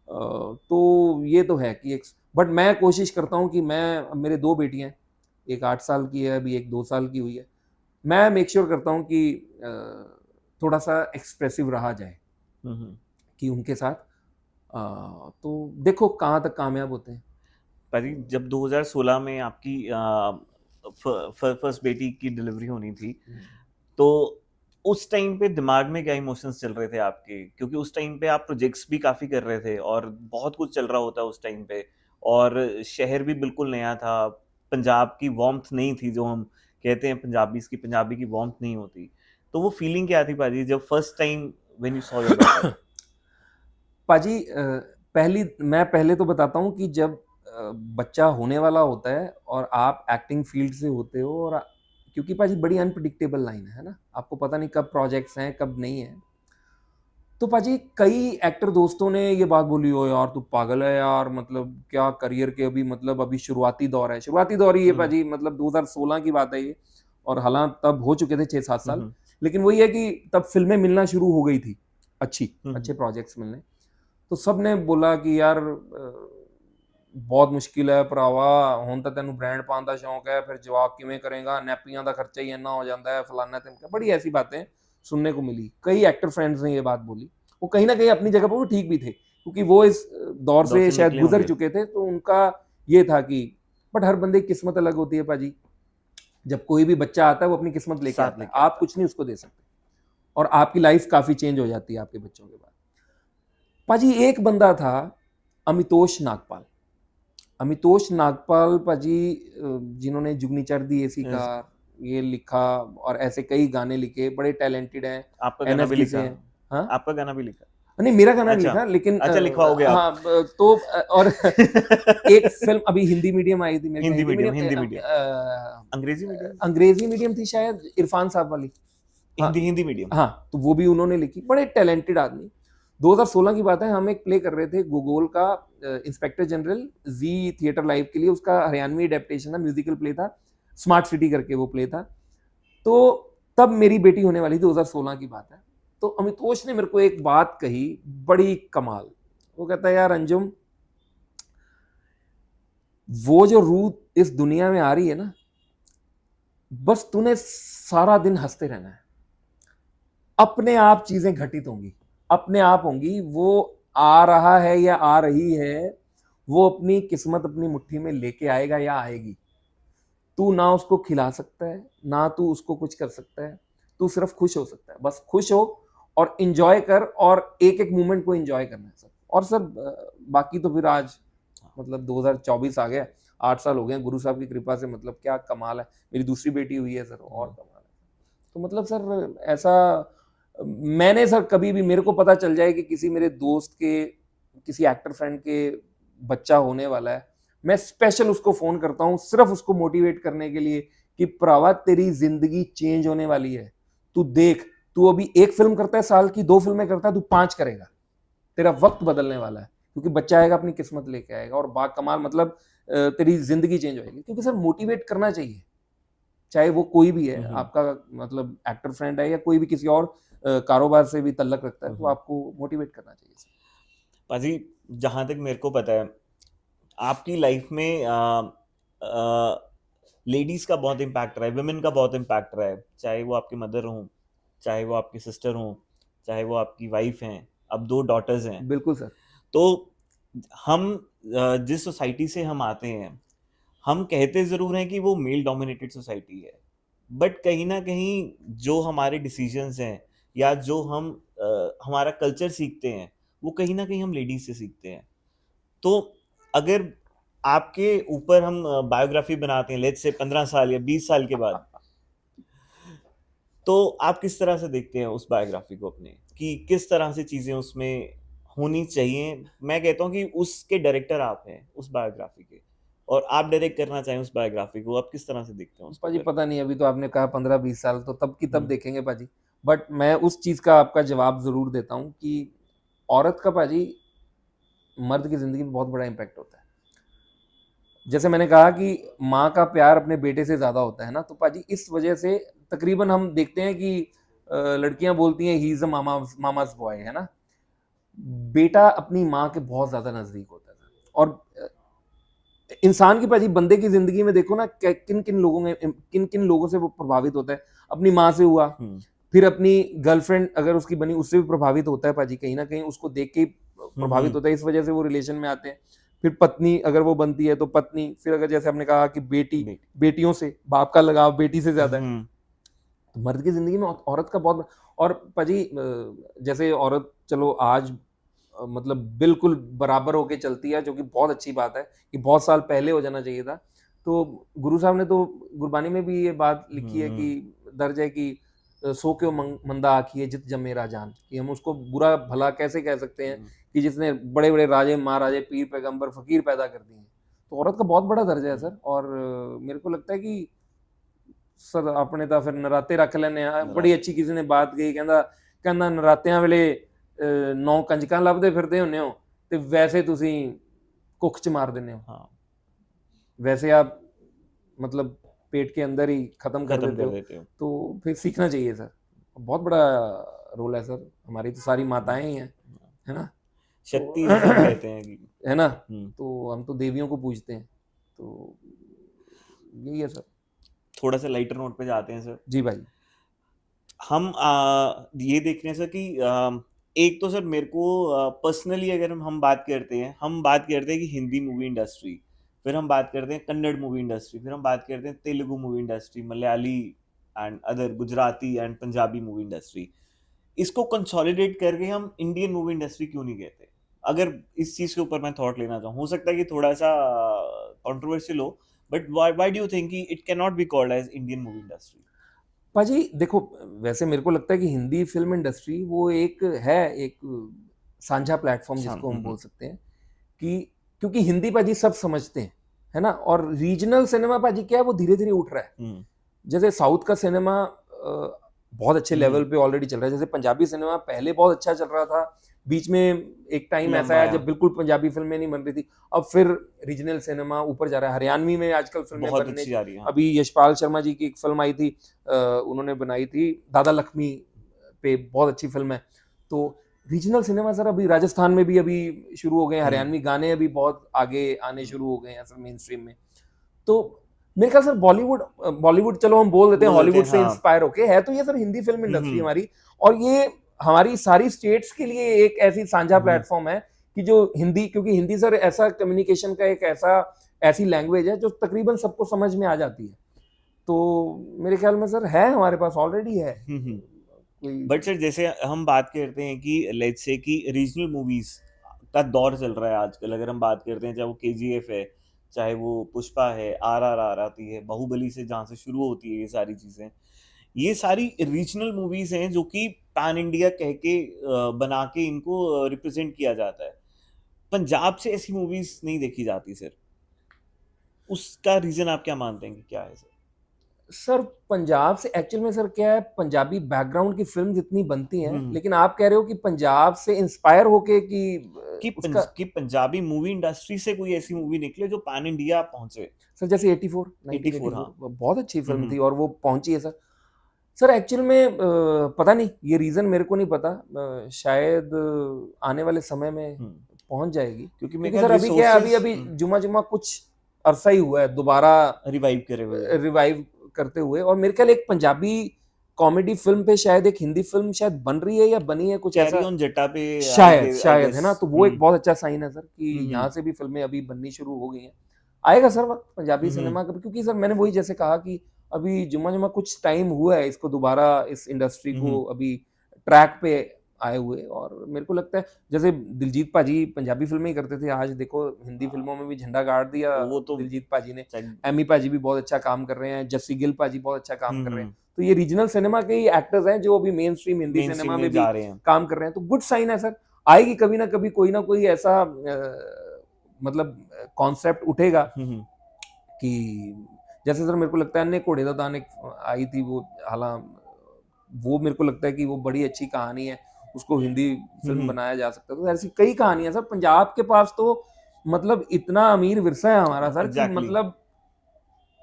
तो ये तो है कि बट मैं कोशिश करता हूँ कि मैं, मेरे 2 बेटियां, एक 8 साल की है अभी, एक 2 साल की हुई है, मैं मेक श्योर करता हूँ कि थोड़ा सा एक्सप्रेसिव रहा जाए कि उनके साथ। तो देखो कहाँ तक कामयाब होते हैं। पाजी जब 2016 में आपकी फर्स्ट बेटी की डिलीवरी होनी थी, तो उस टाइम पे दिमाग में क्या इमोशंस चल रहे थे आपके? क्योंकि उस टाइम पे आप प्रोजेक्ट्स भी काफ़ी कर रहे थे और बहुत कुछ चल रहा होता उस टाइम पे, और शहर भी बिल्कुल नया था, पंजाब की वार्मथ नहीं थी, जो हम कहते हैं पंजाबी की वार्मथ नहीं होती। तो वो फीलिंग क्या थी पाजी जब first time when you saw your daughter? पाजी मैं पहले तो बताता हूँ कि जब बच्चा होने वाला होता है और आप एक्टिंग फील्ड से होते हो, और क्योंकि पाजी बड़ी अनप्रेडिक्टेबल लाइन है ना, आपको पता नहीं कब प्रोजेक्ट्स हैं कब नहीं है। तो पाजी कई एक्टर दोस्तों ने ये बात बोली, हो यार तू पागल है यार, मतलब क्या करियर के अभी, मतलब अभी शुरुआती दौर है, शुरुआती दौर ही है पाजी, मतलब 2016 की बात है ये, और हालांकि तब हो चुके थे 6-7 साल, लेकिन वही है कि तब फिल्में मिलना शुरू हो गई थी, अच्छे प्रोजेक्ट्स मिलने। तो सब ने बोला कि यार बहुत मुश्किल है भरावा, हुण तां तैनूं ब्रांड पाउण दा शौक है, फिर जवाब किवें करेगा, नैपियां दा खर्चा ही इन्ना हो जाता है, फलाना तिमका, बड़ी ऐसी बातें सुनने को मिली। कई एक्टर फ्रेंड्स ने ये बात बोली, वो कहीं ना कहीं अपनी जगह पर वो ठीक भी थे, क्योंकि वो इस दौर से शायद गुजर चुके थे, तो उनका ये था कि, बट हर बंदे की किस्मत अलग होती है पाजी। जब कोई भी बच्चा आता है वो अपनी किस्मत लेके आता है, आप कुछ नहीं उसको दे सकते, और आपकी लाइफ काफी चेंज हो जाती है आपके बच्चों के बाद। पाजी एक बंदा था अमितोष नागपाल पाजी, जिन्होंने जुगनी चढ़ दी एसी का ये लिखा, और ऐसे कई गाने लिखे, बड़े टैलेंटेड हैं। आपका गाना भी लिखा? हाँ, आपका गाना भी लिखा? नहीं, मेरा गाना नहीं लिखा, लेकिन अच्छा लिखवाओगे आप? हाँ, तो और एक फिल्म अभी हिंदी मीडियम आई थी, हिंदी मीडियम अंग्रेजी मीडियम थी शायद, इरफान साहब वाली, हिंदी मीडियम, हाँ, तो वो भी उन्होंने लिखी, बड़े टैलेंटेड आदमी। 2016 की बात है, हम एक प्ले कर रहे थे गोगोल का, इंस्पेक्टर जनरल, जी थिएटर लाइव के लिए। उसका हरियाणवी एडेप्टेशन था, म्यूजिकल प्ले था, स्मार्ट सिटी करके वो प्ले था। तो तब मेरी बेटी होने वाली थी, 2016 की बात है। तो अमितोष ने मेरे को एक बात कही बड़ी कमाल। वो कहता है, यार अंजुम, वो जो रूह इस दुनिया में आ रही है ना, बस तूने सारा दिन हंसते रहना है। अपने आप चीजें घटित होंगी, अपने आप होंगी। वो आ रहा है या आ रही है, वो अपनी किस्मत अपनी मुट्ठी में लेके आएगा या आएगी। तू ना उसको खिला सकता है, ना तू उसको कुछ कर सकता है। तू सिर्फ खुश हो सकता है, बस खुश हो और इंजॉय कर, और एक एक मोमेंट को इंजॉय करना है सर। और सर बाकी तो फिर आज मतलब 2024 आ गया, 8 साल हो गए गुरु साहब की कृपा से। मतलब क्या कमाल है, मेरी दूसरी बेटी हुई है सर, और कमाल है। तो मतलब सर ऐसा मैंने सर कभी भी, मेरे को पता चल जाए कि किसी मेरे दोस्त के, किसी एक्टर फ्रेंड के बच्चा होने वाला है, मैं स्पेशल उसको फोन करता हूँ सिर्फ उसको मोटिवेट करने के लिए कि भरावा तेरी जिंदगी चेंज होने वाली है। तू देख, तू अभी 1 फिल्म करता है साल की, 2 फिल्में करता है, तू 5 करेगा। तेरा वक्त बदलने वाला है, क्योंकि बच्चा आएगा अपनी किस्मत लेके आएगा, और बाकमाल मतलब तेरी जिंदगी चेंज होएगी। क्योंकि सर मोटिवेट करना चाहिए, चाहे वो कोई भी है, आपका मतलब एक्टर फ्रेंड है या कोई भी किसी और कारोबार से भी तल्लक रखता है, तो आपको मोटिवेट करना चाहिए सर। पाजी, जहाँ तक मेरे को पता है, आपकी लाइफ में लेडीज का बहुत इम्पैक्ट रहा है, वुमेन का बहुत इम्पैक्ट रहा है, चाहे वो आपकी मदर हों, चाहे वो आपकी सिस्टर हों, चाहे वो आपकी वाइफ हैं, अब 2 डॉटर्स हैं। बिल्कुल सर। तो हम जिस सोसाइटी से हम आते हैं, हम कहते ज़रूर हैं कि वो मेल डोमिनेटेड सोसाइटी है, बट कहीं ना कहीं जो हमारे डिसीजंस हैं या जो हम हमारा कल्चर सीखते हैं, वो कहीं ना कहीं हम लेडीज से सीखते हैं। तो अगर आपके ऊपर हम बायोग्राफी बनाते हैं, लेट्स से 15 साल या 20 साल के बाद, तो आप किस तरह से देखते हैं उस बायोग्राफी को अपने, कि किस तरह से चीज़ें उसमें होनी चाहिए? मैं कहता हूँ कि उसके डायरेक्टर आप हैं उस बायोग्राफी के, और आप डायरेक्ट करना चाहें उस बायोग्राफी को, आप किस तरह से देखते हैं उसको? पाजी पता नहीं, अभी तो आपने कहा 15-20 साल, तो तब की तब देखेंगे पाजी। बट मैं उस चीज का आपका जवाब जरूर देता हूँ कि औरत का पाजी मर्द की जिंदगी में बहुत बड़ा इम्पैक्ट होता है। जैसे मैंने कहा कि माँ का प्यार अपने बेटे से ज्यादा होता है ना, तो पाजी इस वजह से तकरीबन हम देखते हैं कि लड़कियां बोलती हैं he is a mama's boy, है ना। बेटा अपनी माँ के बहुत ज्यादा नजदीक होता है। और इंसान की पाजी बंदे की जिंदगी में देखो ना, किन किन लोगों से वो प्रभावित होता है। अपनी माँ से हुआ, फिर अपनी गर्लफ्रेंड अगर उसकी बनी, उससे भी प्रभावित होता है पाजी, कहीं ना कहीं उसको देख के प्रभावित होता है, इस वजह से वो रिलेशन में आते हैं। फिर पत्नी अगर वो बनती है तो पत्नी, फिर अगर जैसे हमने कहा कि बेटियों से बाप का लगाव बेटी से ज्यादा है। तो मर्द की जिंदगी में औरत का बहुत, और पाजी जैसे औरत चलो आज मतलब बिल्कुल बराबर होके चलती है, जो कि बहुत अच्छी बात है, कि बहुत साल पहले हो जाना चाहिए था। तो गुरु साहब ने तो गुरबानी में भी ये बात लिखी है कि दर्ज है कि सो क्यों मंदा आखिए जित जमे राजान, कि हम उसको बुरा भला कैसे कह सकते हैं कि जिसने बड़े बड़े राजे महाराजे पीर पैगंबर फकीर पैदा कर दिए। तो औरत का बहुत बड़ा दर्जा है सर। और मेरे को लगता है कि सर अपने तो फिर नराते रख लेने। बड़ी अच्छी किसी ने बात कही, कहना नरात्यां वेले 9 कंजकां लभदे फिरदे हुंदे हो ते वैसे तुसीं कुख च मार दिंदे हो। हाँ, वैसे आप मतलब पेट के अंदर ही खत्म कर देते हो। तो फिर सीखना चाहिए सर, बहुत बड़ा रोल है सर। हमारी तो सारी माताएं ही हैं, है ना, शक्ति कहते हैं कि, है ना। तो हम तो देवियों को पूजते हैं, तो यही है सर। थोड़ा सा लाइटर नोट पे जाते हैं सर। जी भाई। हम ये देख रहे हैं सर कि एक तो सर मेरे को पर्सनली अगर हम बात करते हैं कि हिंदी मूवी इंडस्ट्री, फिर हम बात करते हैं कन्नड़ मूवी इंडस्ट्री, फिर हम बात करते हैं Telugu movie industry, Malayali and other Gujarati and Punjabi movie industry. इसको कंसोलिडेट करके हम इंडियन मूवी इंडस्ट्री क्यों नहीं कहते? अगर इस चीज के ऊपर मैं थॉट लेना चाहूँ, हो सकता है कि थोड़ा सा कंट्रोवर्शियल हो, but why do you think it can not be called as Indian movie industry? पाजी देखो, वैसे मेरे को लगता है कि हिंदी फिल्म इंडस्ट्री वो एक साझा प्लेटफॉर्म जिसको हम बोल सकते हैं, कि क्योंकि हिंदी पाजी सब समझते हैं, है ना। और रीजनल सिनेमा पाजी क्या है, वो धीरे धीरे उठ रहा है। जैसे साउथ का सिनेमा बहुत अच्छे लेवल पे ऑलरेडी चल रहा है। जैसे पंजाबी सिनेमा पहले बहुत अच्छा चल रहा था, बीच में एक टाइम ऐसा आया जब बिल्कुल पंजाबी फिल्में नहीं बन रही थी, अब फिर रीजनल सिनेमा ऊपर जा रहा है, हरियाणवी में आजकल फिल्में बहुत बनने, अच्छी आ रही है। अभी यशपाल शर्मा जी की एक फिल्म आई थी, उन्होंने बनाई थी दादा लक्ष्मी पे, बहुत अच्छी फिल्म है। तो रीजनल सिनेमा सर अभी राजस्थान में भी अभी शुरू हो गए, हरियाणवी गाने अभी बहुत आगे आने शुरू हो गए हैं सर मेन स्ट्रीम में। तो मेरे ख्याल सर बॉलीवुड चलो हम बोल देते हैं हॉलीवुड से इंस्पायर होके, है तो ये सर हिंदी फिल्म इंडस्ट्री हमारी, और ये हमारी सारी स्टेट्स के लिए एक ऐसी साझा प्लेटफॉर्म है कि जो हिंदी, क्योंकि हिंदी सर ऐसा कम्युनिकेशन का एक ऐसी लैंग्वेज है जो तकरीबन सबको समझ में आ जाती है। तो मेरे ख्याल में सर है हमारे पास ऑलरेडी है। बट सर जैसे हम बात करते हैं कि लेट्स से कि रीजनल मूवीज का दौर चल रहा है आजकल, अगर हम बात करते हैं चाहे वो केजीएफ है, चाहे वो पुष्पा है, आरआरआर आती है, बाहुबली से जहाँ से शुरू होती है ये सारी चीजें, ये सारी रीजनल मूवीज हैं जो कि पैन इंडिया कह के बना के इनको रिप्रेजेंट किया जाता है। पंजाब से ऐसी मूवीज नहीं देखी जाती सर, उसका रीजन आप क्या मानते हैं कि क्या है सर? सर पंजाब से एक्चुअल में सर क्या है, पंजाबी बैकग्राउंड की फिल्म्स इतनी बनती हैं, लेकिन आप कह रहे हो कि पंजाब से इंस्पायर होके कि पंजाबी मूवी इंडस्ट्री से कोई ऐसी मूवी निकले जो पैन इंडिया पहुंचे। सर जैसे 84 हाँ। बहुत अच्छी फिल्म थी और वो पहुंची है सर एक्चुअल में पता नहीं, ये रीजन मेरे को नहीं पता, शायद आने वाले समय में पहुंच जाएगी, क्योंकि सर अभी क्या है, अभी जुमा कुछ अरसा ही हुआ है दोबारा रिवाइव करते हुए, और मेरे ख्याल एक पंजाबी कॉमेडी फिल्म पे शायद एक हिंदी फिल्म शायद बन रही है या बनी है कुछ ऐसा, कैरी ऑन जट्टा पे शायद है ना, तो वो एक बहुत अच्छा साइन है सर कि यहाँ से भी फिल्में अभी बननी शुरू हो गई हैं। आएगा सर वक्त पंजाबी सिनेमा का, क्योंकि सर मैंने वही जैसे कहा कि अभी जुमा कुछ टाइम हुआ है इसको दोबारा इस इंडस्ट्री को अभी ट्रैक पे आए हुए, और मेरे को लगता है जैसे दिलजीत पाजी पंजाबी फिल्में ही करते थे, आज देखो हिंदी फिल्मों में भी झंडा गाड़ दिया वो तो दिलजीत पाजी ने, एमी पाजी भी बहुत अच्छा काम कर रहे हैं, जस्सी गिल पाजी बहुत अच्छा काम कर रहे हैं, तो ये रीजनल सिनेमा के ही एक्टर्स हैं जो अभी मेन स्ट्रीम हिंदी सिनेमा में भी काम कर रहे हैं, तो गुड साइन है सर, आएगी कभी ना कभी कोई ना कोई ऐसा मतलब कॉन्सेप्ट उठेगा कि जैसे सर मेरे को लगता है अन्य घोड़े दा दान एक आई थी, वो हालांकि वो मेरे को लगता है कि वो बड़ी अच्छी कहानी है, उसको हिंदी फिल्म बनाया जा सकता है, तो ऐसी कई कहानियां सर पंजाब के पास, तो मतलब इतना अमीर विरसा है हमारा सर कि मतलब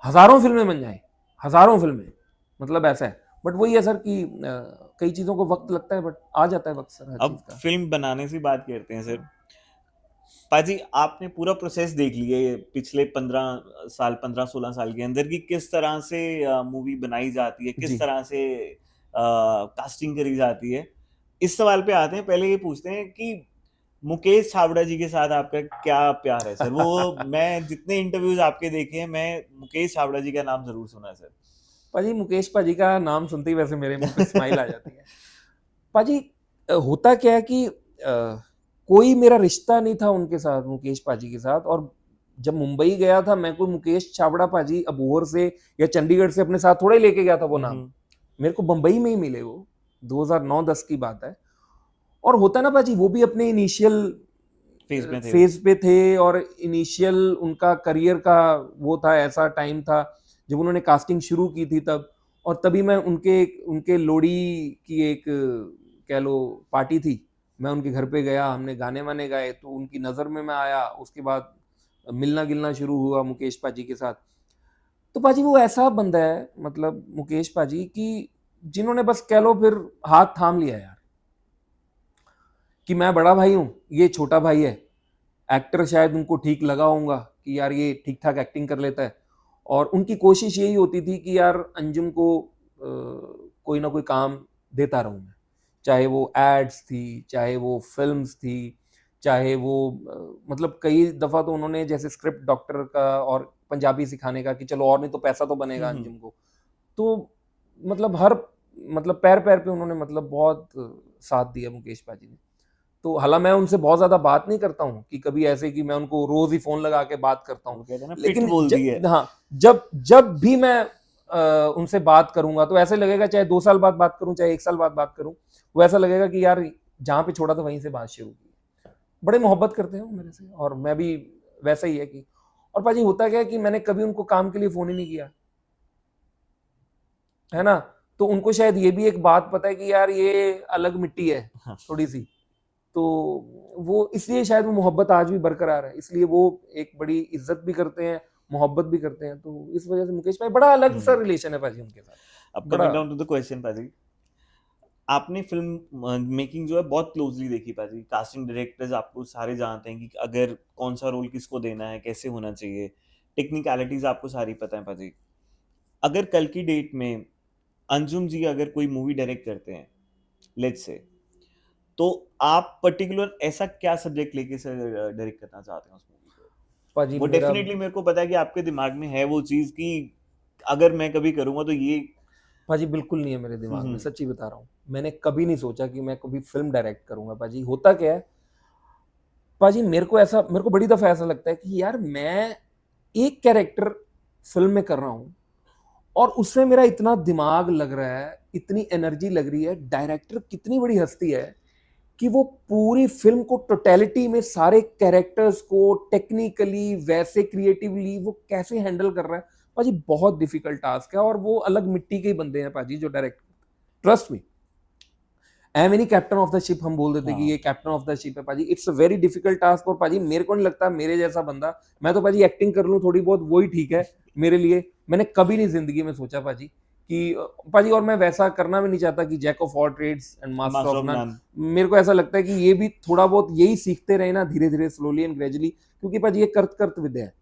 हजारों फिल्में बन जाए, हजारों फिल्में, मतलब ऐसा है, बट वही है सर कि कई चीजों को वक्त लगता है, बट आ जाता है वक्त सर। अब फिल्म बनाने की बात करते हैं सर, पाजी आपने पूरा प्रोसेस देख लिया है पिछले 15-16 साल के अंदर कि किस तरह से मूवी बनाई जाती है, किस तरह से कास्टिंग करी जाती है। इस सवाल पे आते हैं, पहले ये पूछते हैं कि मुकेश छाबड़ा जी के साथ आपका क्या प्यार है सर? वो मैं जितने इंटरव्यूज आपके देखे हैं, मैं मुकेश छाबड़ा जी का नाम जरूर सुना है सर। पाजी मुकेश पाजी का नाम सुनते ही वैसे मेरे मुंह पे स्माइल आ जाती है। पाजी होता क्या है कि कोई मेरा रिश्ता नहीं था उनके साथ, मुकेश पाजी के साथ, और जब मुंबई गया था मैं कोई मुकेश छाबड़ा पाजी अबोहर से या चंडीगढ़ से अपने साथ थोड़ा ही लेके गया था वो नाम, मेरे को बंबई में ही मिले वो, 2009-10 की बात है। और होता ना पाजी वो भी अपने इनिशियल फेज पे थे और इनिशियल उनका करियर का वो था, ऐसा टाइम था जब उन्होंने कास्टिंग शुरू की थी तब, और तभी मैं उनके लोहड़ी की एक कह लो पार्टी थी, मैं उनके घर पे गया, हमने गाने वाने गाए, तो उनकी नज़र में मैं आया, उसके बाद मिलना गिलना शुरू हुआ मुकेश पाजी के साथ। तो पाजी वो ऐसा बंदा है मतलब मुकेश पाजी कि जिन्होंने बस कह लो फिर हाथ थाम लिया यार कि मैं बड़ा भाई हूँ, ये छोटा भाई है, एक्टर शायद उनको ठीक लगा होगा कि यार ये ठीक ठाक एक्टिंग कर लेता है, और उनकी कोशिश यही होती थी कि यार अंजुम को कोई ना कोई काम देता रहूँ मैं, चाहे वो एड्स थी, चाहे वो फिल्म्स थी, चाहे वो मतलब कई दफ़ा तो उन्होंने जैसे स्क्रिप्ट डॉक्टर का और पंजाबी सिखाने का कि चलो और नहीं तो पैसा तो बनेगा अंजुम को, तो मतलब हर मतलब पैर पैर पे उन्होंने मतलब बहुत साथ दिया मुकेश पाजी ने। तो हालांकि मैं उनसे बहुत ज़्यादा बात नहीं करता हूँ कि कभी ऐसे कि मैं उनको रोज़ ही फ़ोन लगा के बात करता हूँ, लेकिन हाँ जब भी मैं उनसे बात करूंगा तो ऐसे लगेगा चाहे 2 साल बाद बात करूं चाहे 1 साल बाद बात करूं, वो ऐसा लगेगा कि यार जहाँ पे छोड़ा था वहीं से बात शुरू की। बड़े मोहब्बत करते हैं मेरे से और मैं भी वैसा ही है कि, और पाजी होता क्या है कि मैंने कभी उनको काम के लिए फ़ोन ही नहीं किया है ना, तो उनको शायद ये भी एक बात पता है कि यार ये अलग मिट्टी है थोड़ी सी, तो वो इसलिए शायद वो मोहब्बत आज भी बरकरार है, इसलिए वो एक बड़ी इज्जत भी करते हैं, मोहब्बत भी करते हैं, तो इस वजह से मुकेश भाई बड़ा अलग सा रिलेशन है पाजी उनके साथ। अब बड़ा- coming down to the question पाजी, आपने फिल्म मेकिंग जो है बहुत क्लोजली देखी पाजी, कास्टिंग डायरेक्टर्स आपको सारे जानते हैं कि अगर कौन सा रोल किसको देना है, कैसे होना चाहिए, टेक्निकलिटीज आपको सारी पता है पाजी। अगर कल की डेट में अंजुम जी अगर कोई मूवी डायरेक्ट करते हैं लेट्स से, तो आप पर्टिकुलर ऐसा क्या सब्जेक्ट लेके से डायरेक्ट करना चाहते हैं उस मूवी को? पाजी वो मेरा डेफिनेटली मेरे को पता है कि आपके दिमाग में है वो चीज कि अगर मैं कभी करूंगा तो ये पाजी बिल्कुल नहीं है मेरे दिमाग में, हम्म। सच्ची बता रहा हूँ। मैंने कभी नहीं सोचा कि मैं कभी फिल्म डायरेक्ट करूंगा पाजी। होता क्या है पाजी, मेरे को बड़ी दफा ऐसा लगता है कि यार मैं एक कैरेक्टर फिल्म में कर रहा हूँ और उसमें मेरा इतना दिमाग लग रहा है, इतनी एनर्जी लग रही है, डायरेक्टर कितनी बड़ी हस्ती है कि वो पूरी फिल्म को टोटलिटी में सारे कैरेक्टर्स को टेक्निकली वैसे क्रिएटिवली वो कैसे हैंडल कर रहा है पाजी, बहुत डिफिकल्ट टास्क है। और वो अलग मिट्टी के ही बंदे हैं पाजी जो डायरेक्ट, ट्रस्ट मी। एम एनी कैप्टन ऑफ द शिप हम बोल देते कि ये कैप्टन ऑफ द शिप है पाजी, it's a very difficult task. और पाजी मेरे को नहीं लगता मेरे जैसा बंदा, मैं तो पाजी एक्टिंग कर लूं थोड़ी बहुत वही ठीक है मेरे लिए। मैंने कभी नहीं जिंदगी में सोचा पाजी कि पाजी, और मैं वैसा करना भी नहीं चाहता कि jack of all trades and master of none. मेरे को ऐसा लगता है कि ये भी थोड़ा बहुत यही सीखते रहे ना, धीरे धीरे स्लोली एंड ग्रेजुअली, क्योंकि पाजी ये कर्त विद्या है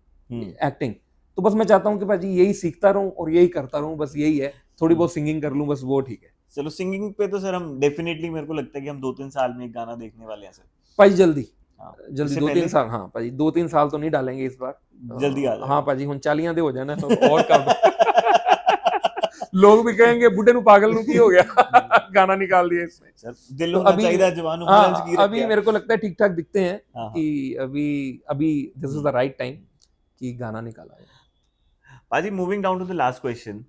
एक्टिंग। तो बस मैं चाहता हूँ कि पाजी यही सीखता रहूं और यही करता रहूं, बस यही है। थोड़ी बहुत सिंगिंग कर लूं बस, वो ठीक है। चलो सिंगिंग पे तो सर हम डेफिनेटली, मेरे को लगता है कि हम 2-3 साल में एक गाना देखने वाले हैं सर। पाजी जल्दी हाँ, जल्दी इससे 2-3 पहले साल, हाँ पाजी 2-3 साल तो नहीं डालेंगे इस बार, जल्दी आ जाए। हाँ पाजी हुन 40 दे हो जाना तो और कम लोग भी कहेंगे बुढ़े नु पागल नु की हो गया गाना निकाल दिया इसमें। सर दिल तो होना अभी- चाहिए जवानों हाँ, बुलंद की अभी मेरे को लगता है ठीक ठाक दिखते हैं हाँ, कि अभी this is the right time कि गाना निकाला है। पाजी moving down to the last question,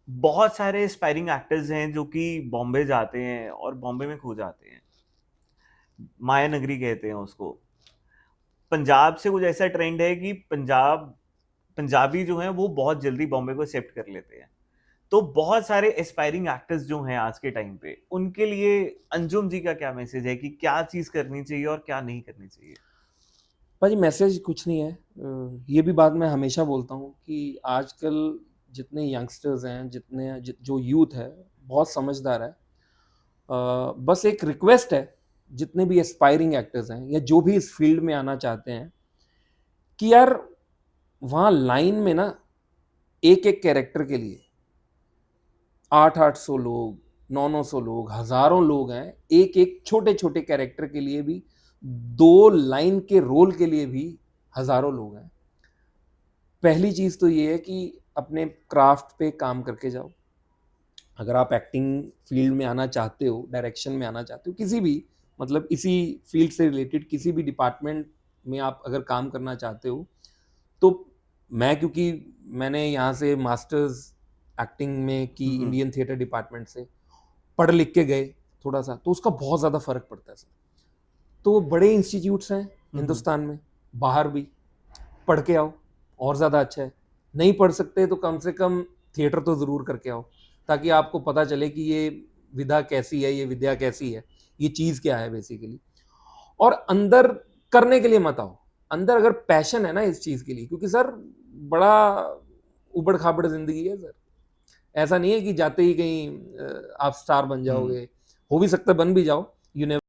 बहुत सारे एस्पायरिंग एक्टर्स हैं जो कि बॉम्बे जाते हैं और बॉम्बे में खो जाते हैं, माया नगरी कहते हैं उसको। पंजाब से कुछ ऐसा ट्रेंड है कि पंजाबी जो हैं वो बहुत जल्दी बॉम्बे को एक्सेप्ट कर लेते हैं। तो बहुत सारे एस्पायरिंग एक्टर्स जो हैं आज के टाइम पे, उनके लिए अंजुम जी का क्या मैसेज है कि क्या चीज करनी चाहिए और क्या नहीं करनी चाहिए? भाजी मैसेज कुछ नहीं है, ये भी बात मैं हमेशा बोलता हूँ कि आजकल जितने यंगस्टर्स हैं, जो यूथ है बहुत समझदार है। बस एक रिक्वेस्ट है जितने भी एस्पायरिंग एक्टर्स हैं या जो भी इस फील्ड में आना चाहते हैं कि यार वहाँ लाइन में ना एक एक कैरेक्टर के लिए 800 लोग, 900 लोग, हजारों लोग हैं। एक एक छोटे छोटे कैरेक्टर के लिए भी, 2 लाइन के रोल के लिए भी हजारों लोग हैं। पहली चीज तो ये है कि अपने क्राफ्ट पे काम करके जाओ। अगर आप एक्टिंग फील्ड में आना चाहते हो, डायरेक्शन में आना चाहते हो, किसी भी मतलब इसी फील्ड से रिलेटेड किसी भी डिपार्टमेंट में आप अगर काम करना चाहते हो, तो मैं क्योंकि मैंने यहाँ से मास्टर्स एक्टिंग में की इंडियन थिएटर डिपार्टमेंट से, पढ़ लिख के गए थोड़ा सा, तो उसका बहुत ज़्यादा फर्क पड़ता है सर। तो बड़े इंस्टीट्यूट्स हैं हिंदुस्तान में, बाहर भी, पढ़ के आओ और ज़्यादा अच्छा है। नहीं पढ़ सकते तो कम से कम थिएटर तो ज़रूर करके आओ, ताकि आपको पता चले कि ये विधा कैसी है, ये विद्या कैसी है, ये चीज़ क्या है बेसिकली। और अंदर करने के लिए मत आओ, अंदर अगर पैशन है ना इस चीज़ के लिए, क्योंकि सर बड़ा उबड़ खाबड़ जिंदगी है सर। ऐसा नहीं है कि जाते ही कहीं आप स्टार बन जाओगे, हो भी सकता है बन भी जाओ, यू नेवर